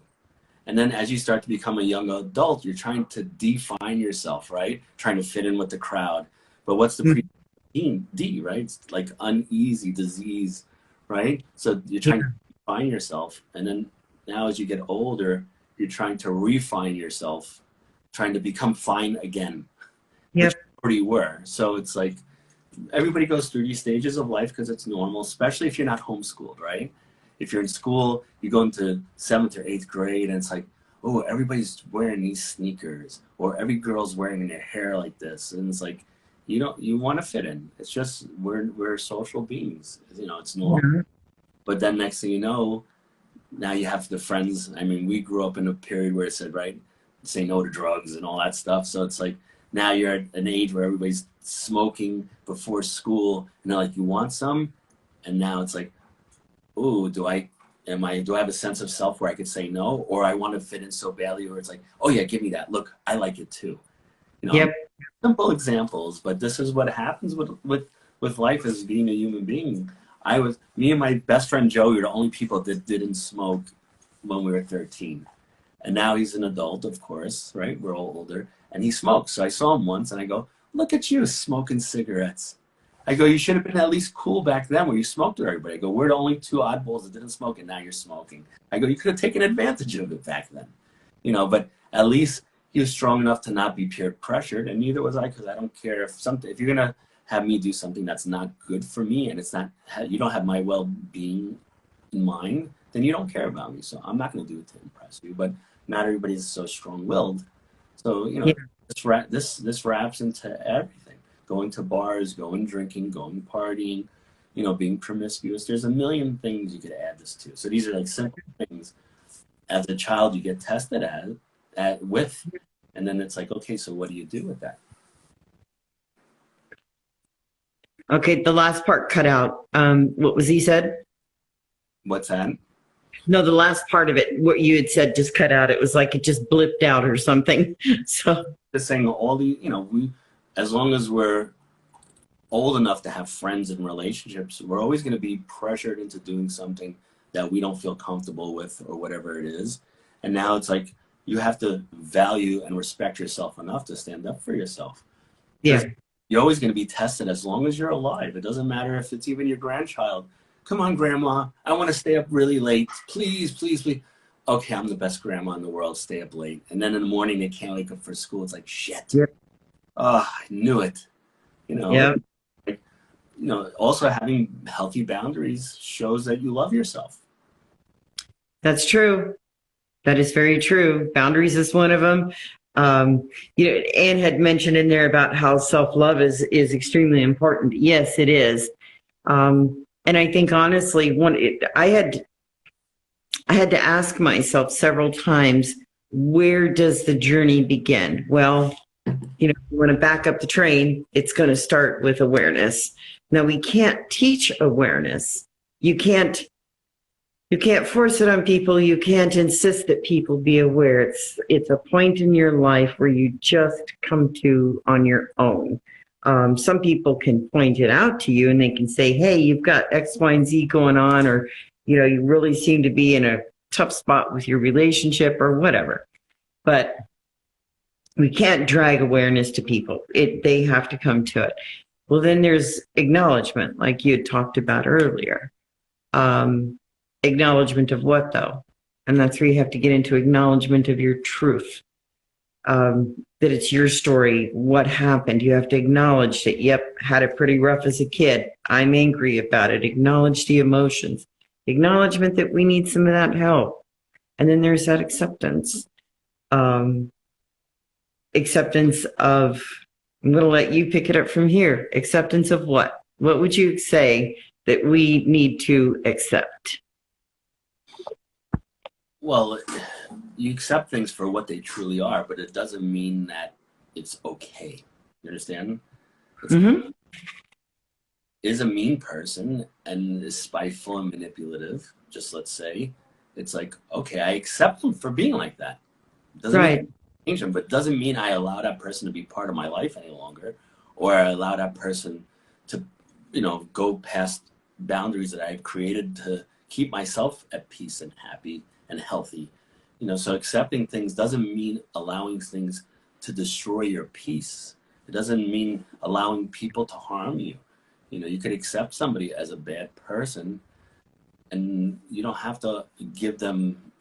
[SPEAKER 2] And then as you start to become a young adult, you're trying to define yourself, right? Trying to fit in with the crowd. But what's the D, right? It's like uneasy, disease, right? So you're trying to define yourself. And then now as you get older, you're trying to refine yourself, trying to become fine again, which you already were. So it's like everybody goes through these stages of life because it's normal, especially if you're not homeschooled, right? if you're in school, you go into 7th or 8th grade and it's like, oh, everybody's wearing these sneakers, or every girl's wearing their hair like this. And it's like, you want to fit in. It's just, we're social beings, it's normal.
[SPEAKER 1] Mhm.
[SPEAKER 2] But then next thing you know, now you have the friends. I mean, we grew up in a period where it said, right, say no to drugs and all that stuff. So it's like, now you're at an age where everybody's smoking before school, and they're like, you want some? And now it's like, oh, do I have a sense of self where I could say no, or I want to fit in so badly, or it's like, oh yeah, give me that. Look, I like it too.
[SPEAKER 1] Yep.
[SPEAKER 2] Simple examples, but this is what happens with life as being a human being. Me and my best friend Joey were the only people that didn't smoke when we were 13. And now he's an adult, of course, right? We're all older. And he smokes. So I saw him once and I go, look at you smoking cigarettes. I go, you should have been at least cool back then when you smoked with everybody. I go, we're the only two oddballs that didn't smoke and now you're smoking. I go, you could have taken advantage of it back then. But at least he was strong enough to not be peer pressured, and neither was I, because I don't care if you're gonna have me do something that's not good for me and you don't have my well-being in mind, then you don't care about me. So I'm not going to do it to impress you. But not everybody's so strong-willed. So
[SPEAKER 1] Yeah.
[SPEAKER 2] this wraps into everything: going to bars, going drinking, going partying, being promiscuous. There's a million things you could add this to. So these are like simple things. As a child, you get tested with, and then it's like, okay, so what do you do with that?
[SPEAKER 1] Okay, the last part cut out. What was he said?
[SPEAKER 2] What's that?
[SPEAKER 1] No, the last part of it, what you had said, just cut out. It was like it just blipped out or something. So
[SPEAKER 2] Just saying all the, as long as we're old enough to have friends and relationships, we're always going to be pressured into doing something that we don't feel comfortable with or whatever it is. And now it's like, you have to value and respect yourself enough to stand up for yourself.
[SPEAKER 1] yeah,
[SPEAKER 2] You're always going to be tested as long as you're alive. It doesn't matter if it's even your grandchild. Come on, grandma, I want to stay up really late. Please, please, please. Okay, I'm the best grandma in the world. Stay up late. And then in the morning, they can't wake up for school. It's like, shit.
[SPEAKER 1] Yep.
[SPEAKER 2] Oh, I knew it.
[SPEAKER 1] yeah,
[SPEAKER 2] Also having healthy boundaries shows that you love yourself.
[SPEAKER 1] that's true. That is very true. Boundaries is one of them. Anne had mentioned in there about how self-love is extremely important. Yes, it is. And I think honestly, I had to ask myself several times, where does the journey begin? Well, if you want to back up the train, it's going to start with awareness. Now, we can't teach awareness. You can't force it on people. You can't insist that people be aware. It's a point in your life where you just come to on your own. Some people can point it out to you and they can say, hey, you've got X, Y, and Z going on, or, you really seem to be in a tough spot with your relationship or whatever. But we can't drag awareness to people. They have to come to it. Well, then there's acknowledgement, like you had talked about earlier. Acknowledgement of what, though? And that's where you have to get into acknowledgement of your truth. That it's your story, what happened. You have to acknowledge that, yep, had it pretty rough as a kid. I'm angry about it. Acknowledge the emotions. Acknowledgement that we need some of that help. And then there's that acceptance. Acceptance of, I'm going to let you pick it up from here. Acceptance of what? What would you say that we need to accept?
[SPEAKER 2] Well, you accept things for what they truly are, but it doesn't mean that it's okay. You understand?
[SPEAKER 1] Mm-hmm.
[SPEAKER 2] Is a mean person and is spiteful and manipulative, just let's say, it's like, okay, I accept them for being like that. Doesn't
[SPEAKER 1] Right.
[SPEAKER 2] mean I change them, but doesn't mean I allow that person to be part of my life any longer, or I allow that person to, go past boundaries that I've created to keep myself at peace and happy and healthy. So accepting things doesn't mean allowing things to destroy your peace. It doesn't mean allowing people to harm you. You could accept somebody as a bad person, and you don't have to give them,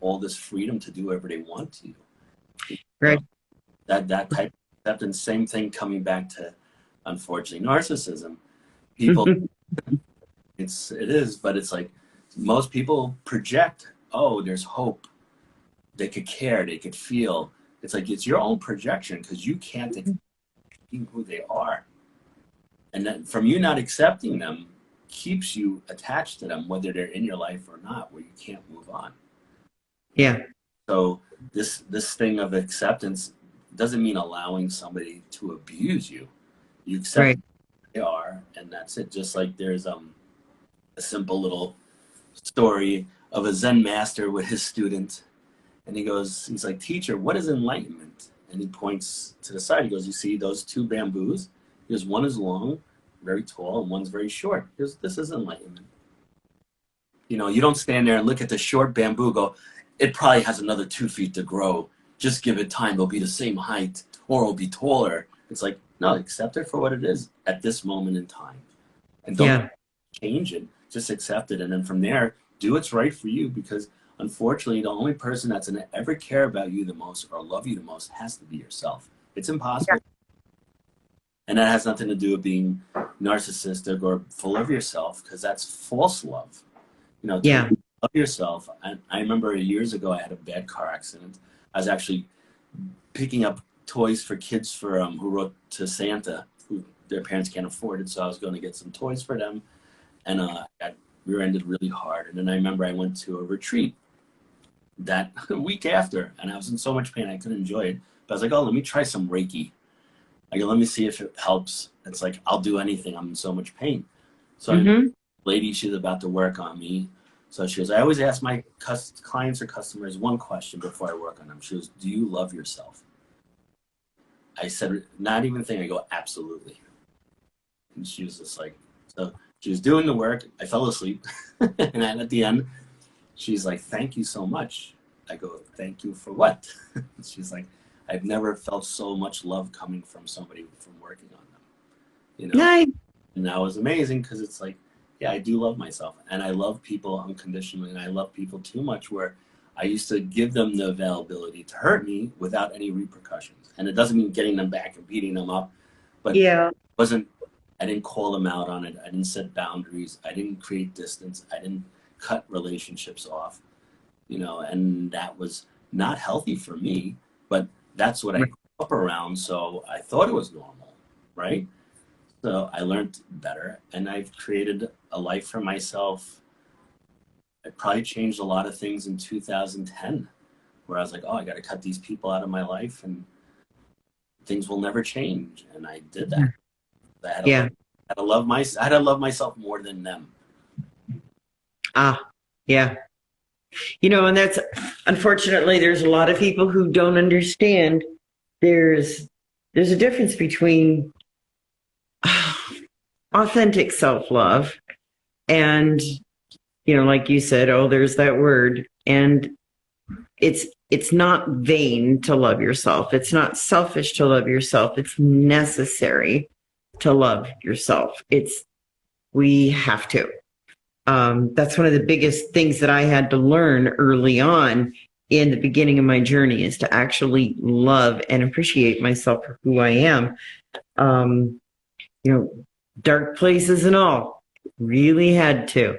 [SPEAKER 2] all this freedom to do whatever they want to.
[SPEAKER 1] Right.
[SPEAKER 2] That type of acceptance, same thing coming back to, unfortunately, narcissism. People it is, but it's like most people project, oh, there's hope. They could care, they could feel. It's like it's your own projection because you can't accept who they are. And then from you not accepting them keeps you attached to them, whether they're in your life or not, where you can't move on.
[SPEAKER 1] Yeah.
[SPEAKER 2] So this thing of acceptance doesn't mean allowing somebody to abuse you. You accept
[SPEAKER 1] Right.
[SPEAKER 2] who they are, and that's it. Just like there's a simple little story of a Zen master with his student, and he's like, teacher, what is enlightenment? And he points to the side. He goes, you see those two bamboos? He goes, one is long, very tall, and one's very short. He goes, this is enlightenment. You know, you don't stand there and look at the short bamboo, go, it probably has another 2 feet to grow. Just give it time. It'll be the same height, or it'll be taller. It's like, no, accept it for what it is at this moment in time. And don't change it. Just accept it. And then from there, do what's right for you, because unfortunately, the only person that's going to ever care about you the most or love you the most has to be yourself. It's impossible. Yeah. And that has nothing to do with being narcissistic or full of yourself, because that's false love. You know, to love yourself. I remember years ago, I had a bad car accident. I was actually picking up toys for kids who wrote to Santa, who their parents can't afford it. So I was going to get some toys for them. And I got rear-ended really hard. And then I remember I went to a retreat that week after, and I was in so much pain I couldn't enjoy it. But I was like, oh, let me try some Reiki. I go, let me see if it helps. It's like, I'll do anything. I'm in so much pain. So lady, she's about to work on me. So she goes, I always ask my clients or customers one question before I work on them. She goes, do you love yourself? I said, not even think. I go, absolutely. And she was just like, so she was doing the work. I fell asleep. And then at the end, she's like, thank you so much. I go, thank you for what? She's like, I've never felt so much love coming from somebody from working on them. You know?
[SPEAKER 1] Nice.
[SPEAKER 2] And that was amazing, because it's like, yeah, I do love myself. And I love people unconditionally. And I love people too much, where I used to give them the availability to hurt me without any repercussions. And it doesn't mean getting them back and beating them up. But I didn't call them out on it. I didn't set boundaries. I didn't create distance. I didn't cut relationships off, you know, and that was not healthy for me, but that's what I grew up around. So I thought it was normal, right? So I learned better, and I've created a life for myself. I probably changed a lot of things in 2010, where I was like, oh, I got to cut these people out of my life and things will never change. And I did that. I had to love myself more than them.
[SPEAKER 1] Yeah. You know, and that's, unfortunately, there's a lot of people who don't understand there's a difference between authentic self-love and, you know, like you said, oh, there's that word. And it's not vain to love yourself. It's not selfish to love yourself. It's necessary to love yourself. We have to. That's one of the biggest things that I had to learn early on in the beginning of my journey, is to actually love and appreciate myself for who I am. You know, dark places and all, really had to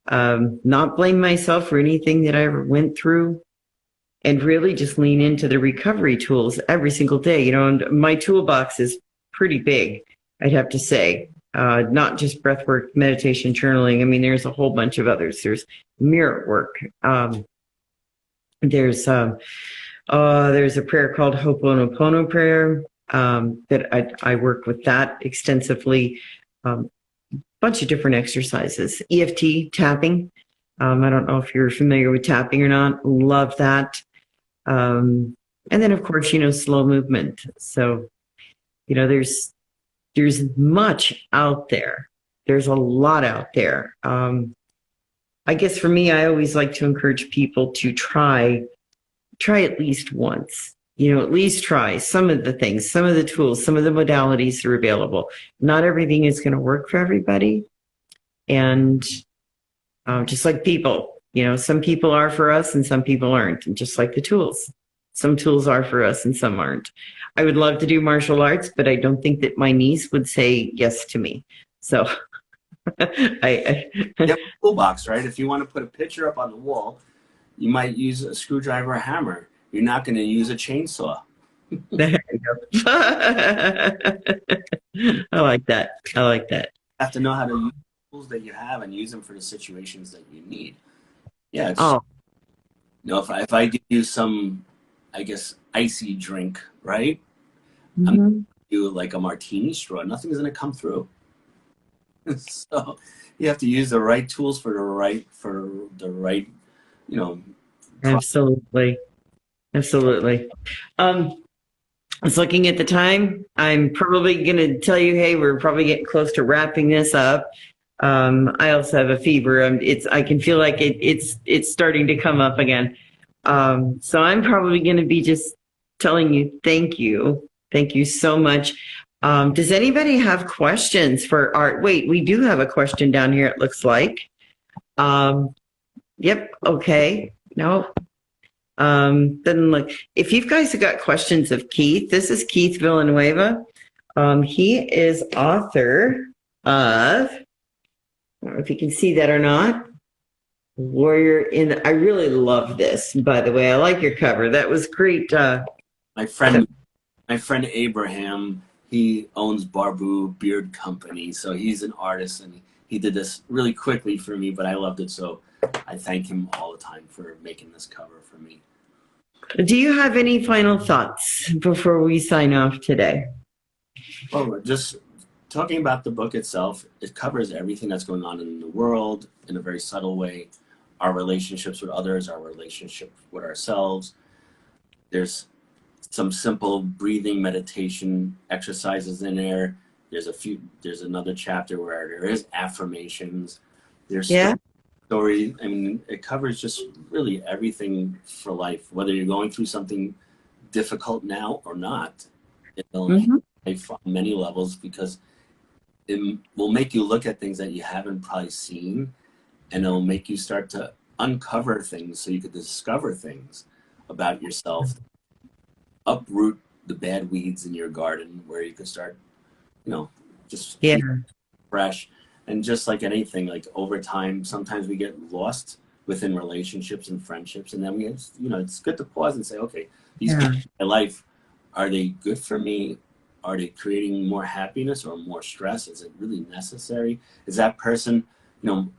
[SPEAKER 1] not blame myself for anything that I ever went through, and really just lean into the recovery tools every single day. You know, and my toolbox is pretty big, I'd have to say. Not just breath work, meditation, journaling. I mean, there's a whole bunch of others. There's mirror work. There's a prayer called Ho'oponopono prayer that I work with that extensively. Bunch of different exercises. EFT, tapping. I don't know if you're familiar with tapping or not. Love that. And then, of course, you know, slow movement. So, you know, there's much out there. There's a lot out there. I guess for me, I always like to encourage people to try at least once. You know, at least try some of the things, some of the tools, some of the modalities that are available. Not everything is going to work for everybody. And just like people, you know, some people are for us and some people aren't. And just like the tools, some tools are for us and some aren't. I would love to do martial arts, but I don't think that my niece would say yes to me. So I,
[SPEAKER 2] You have a toolbox, right? If you want to put a picture up on the wall, you might use a screwdriver or a hammer. You're not going to use a chainsaw.
[SPEAKER 1] there you go. I like that. I like that.
[SPEAKER 2] You have to know how to use the tools that you have and use them for the situations that you need. Yeah, it's,
[SPEAKER 1] Oh,
[SPEAKER 2] if I give you some, I guess, icy drink, right? I'm going
[SPEAKER 1] mhm.
[SPEAKER 2] to do like a martini straw. Nothing's going to come through. So you have to use the right tools for the right, you know, pro-
[SPEAKER 1] Absolutely. Absolutely. Um, I was looking at the time. I'm probably going to tell you, hey, we're probably getting close to wrapping this up. I also have a fever. I can feel like it's starting to come up again. So I'm probably going to be just telling you, thank you so much. Does anybody have questions for Art? Wait, we do have a question down here. It looks like. Um, yep. Okay. No. Then look, if you guys have got questions of Keith, this is Keith Villanueva. He is author of, I don't know if you can see that or not, Warrior in, I really love this, by the way. I like your cover. That was great.
[SPEAKER 2] my friend my friend Abraham, he owns Barbu Beard Company, so he's an artist, and he did this really quickly for me, but I loved it, so I thank him all the time for making this cover for me.
[SPEAKER 1] Do you have any final thoughts before we sign off today?
[SPEAKER 2] Well, just talking about the book itself, it covers everything that's going on in the world in a very subtle way. Our relationships with others, our relationship with ourselves. There's some simple breathing meditation exercises in there. There's another chapter where there is affirmations. There's
[SPEAKER 1] Yeah.
[SPEAKER 2] story. I mean, it covers just really everything for life, whether you're going through something difficult now or not. It'll help
[SPEAKER 1] Hmm.
[SPEAKER 2] life on many levels because it will make you look at things that you haven't probably seen, and it'll make you start to uncover things so you could discover things about yourself, uproot the bad weeds in your garden where you could start, you know, just
[SPEAKER 1] Yeah.
[SPEAKER 2] keep fresh. And just like anything, like over time, sometimes we get lost within relationships and friendships, and then it's good to pause and say, okay, these
[SPEAKER 1] Yeah.
[SPEAKER 2] people in my life, are they good for me? Are they creating more happiness or more stress? Is it really necessary? Is that person,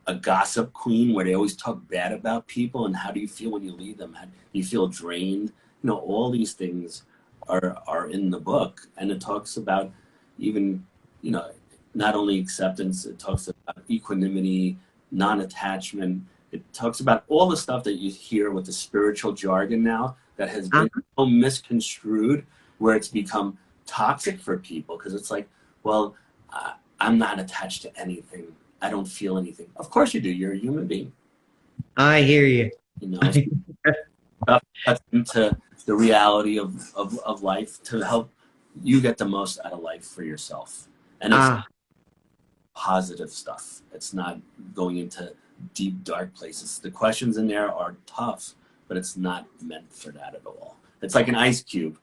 [SPEAKER 2] a gossip queen where they always talk bad about people? And how do you feel when you leave them? How do you feel drained? All these things are in the book, and it talks about even, you know, not only acceptance, it talks about equanimity, non-attachment. It talks about all the stuff that you hear with the spiritual jargon now that has been so misconstrued, where it's become toxic for people because it's like, well, I'm not attached to anything. I don't feel anything. Of course you do. You're a human being.
[SPEAKER 1] I hear you.
[SPEAKER 2] You know, stuff that's into the reality of life to help you get the most out of life for yourself. And it's
[SPEAKER 1] Ah,
[SPEAKER 2] positive stuff. It's not going into deep, dark places. The questions in there are tough, but it's not meant for that at all. It's like an ice cube.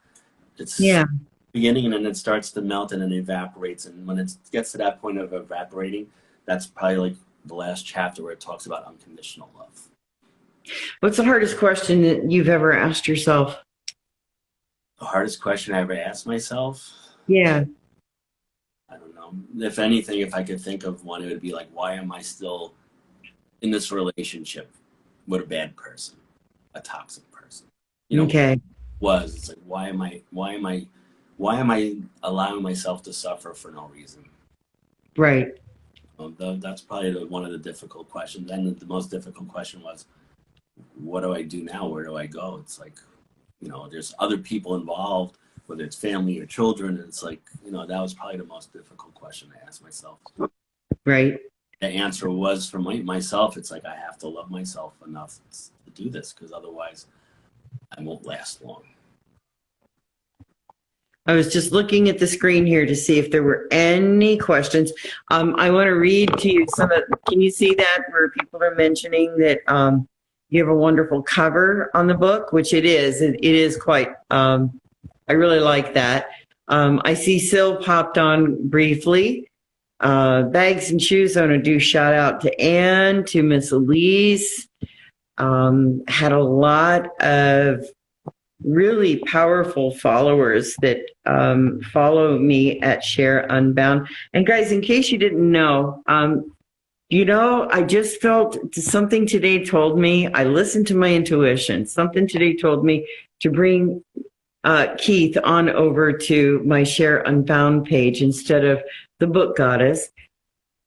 [SPEAKER 2] It's
[SPEAKER 1] yeah.
[SPEAKER 2] beginning and then it starts to melt and then evaporates. And when it gets to that point of evaporating, that's probably like the last chapter where it talks about unconditional love.
[SPEAKER 1] What's the hardest question that you've ever asked yourself?
[SPEAKER 2] The hardest question I ever asked myself,
[SPEAKER 1] Yeah.
[SPEAKER 2] I don't know. If anything, if I could think of one, it would be like, why am I still in this relationship with a bad person, a toxic person?
[SPEAKER 1] Okay.
[SPEAKER 2] It's like, why am I allowing myself to suffer for no reason?
[SPEAKER 1] Right.
[SPEAKER 2] That's probably one of the difficult questions. And the most difficult question was, what do I do now? Where do I go? It's like, there's other people involved, whether it's family or children. And it's like, that was probably the most difficult question I asked myself.
[SPEAKER 1] Right.
[SPEAKER 2] The answer was for myself, it's like, I have to love myself enough to do this because otherwise I won't last long.
[SPEAKER 1] I was just looking at the screen here to see if there were any questions. I want to read to you can you see that where people are mentioning that you have a wonderful cover on the book, which it is. It is quite, I really like that. I see Sil popped on briefly. Bags and shoes. I want to do shout out to Anne, to Miss Elise. Had a lot of really powerful followers that follow me at Share Unbound. And guys, in case you didn't know, I just felt something today told me, I listened to my intuition. Something today told me to bring Keith on over to my Share Unbound page instead of the Book Goddess.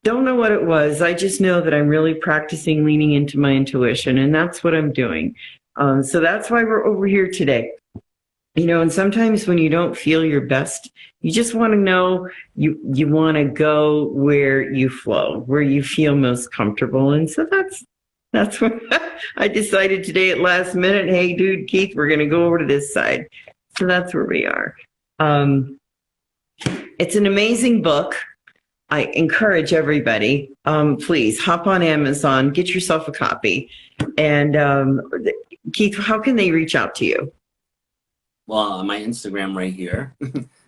[SPEAKER 1] Don't know what it was. I just know that I'm really practicing leaning into my intuition, and that's what I'm doing. So that's why we're over here today. And sometimes when you don't feel your best, you just want to know you want to go where you flow, where you feel most comfortable. And so that's what I decided today at last minute. Hey, dude, Keith, we're going to go over to this side. So that's where we are. It's an amazing book. I encourage everybody, please hop on Amazon, get yourself a copy. And Keith, how can they reach out to you?
[SPEAKER 2] Well, on my Instagram right here,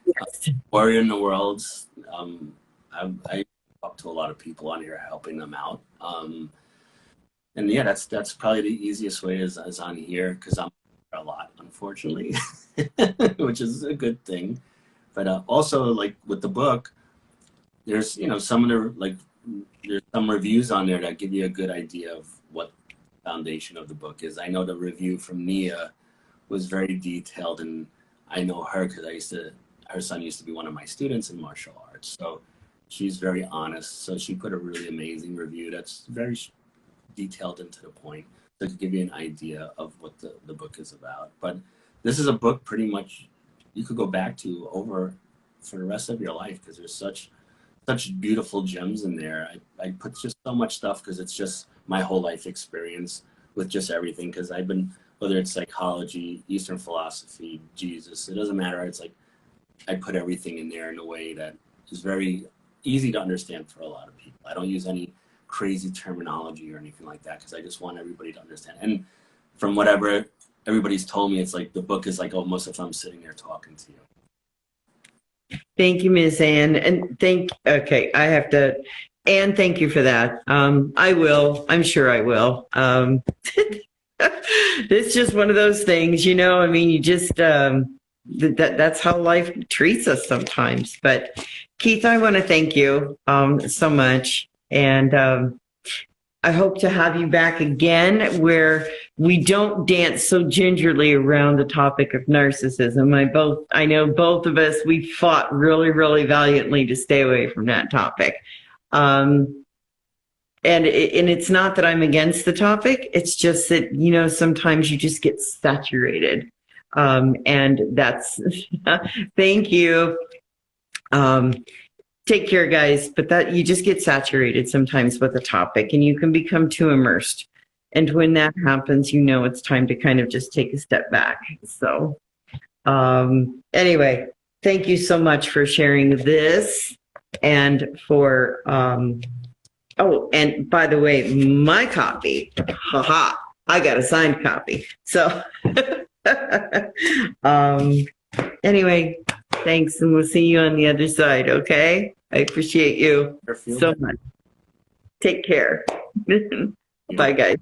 [SPEAKER 1] Yes.
[SPEAKER 2] Warrior in the Worlds. I talk to a lot of people on here, helping them out. And yeah, that's probably the easiest way is on here, because I'm a lot, unfortunately, which is a good thing. But also, like with the book, there's some of the there's some reviews on there that give you a good idea of what the foundation of the book is. I know the review from Nia was very detailed, and I know her because her son used to be one of my students in martial arts, so she's very honest. So she put a really amazing review that's very detailed and to the point, to give you an idea of what the book is about. But this is a book pretty much you could go back to over for the rest of your life, because there's such beautiful gems in there. I put just so much stuff because it's just my whole life experience with just everything, because I've been, whether it's psychology, Eastern philosophy, Jesus, it doesn't matter. It's like I put everything in there in a way that is very easy to understand for a lot of people. I don't use any crazy terminology or anything like that, because I just want everybody to understand. And from whatever everybody's told me, it's like the book is like almost if I'm sitting there talking to you.
[SPEAKER 1] Thank you, Ms. Ann. And I have to, Ann, thank you for that. I will, I'm sure I will. It's just one of those things, I mean, you just, that's how life treats us sometimes. But Keith, I want to thank you so much. And I hope to have you back again where we don't dance so gingerly around the topic of narcissism. I know both of us, we fought really, really valiantly to stay away from that topic. And it's not that I'm against the topic. It's just that, sometimes you just get saturated. And that's, thank you. Take care, guys. But that you just get saturated sometimes with a topic, and you can become too immersed. And when that happens, it's time to kind of just take a step back. So anyway, thank you so much for sharing this, and for and by the way, my copy, I got a signed copy. So anyway, thanks, and we'll see you on the other side, okay? I appreciate you so much. Take care. Bye, guys.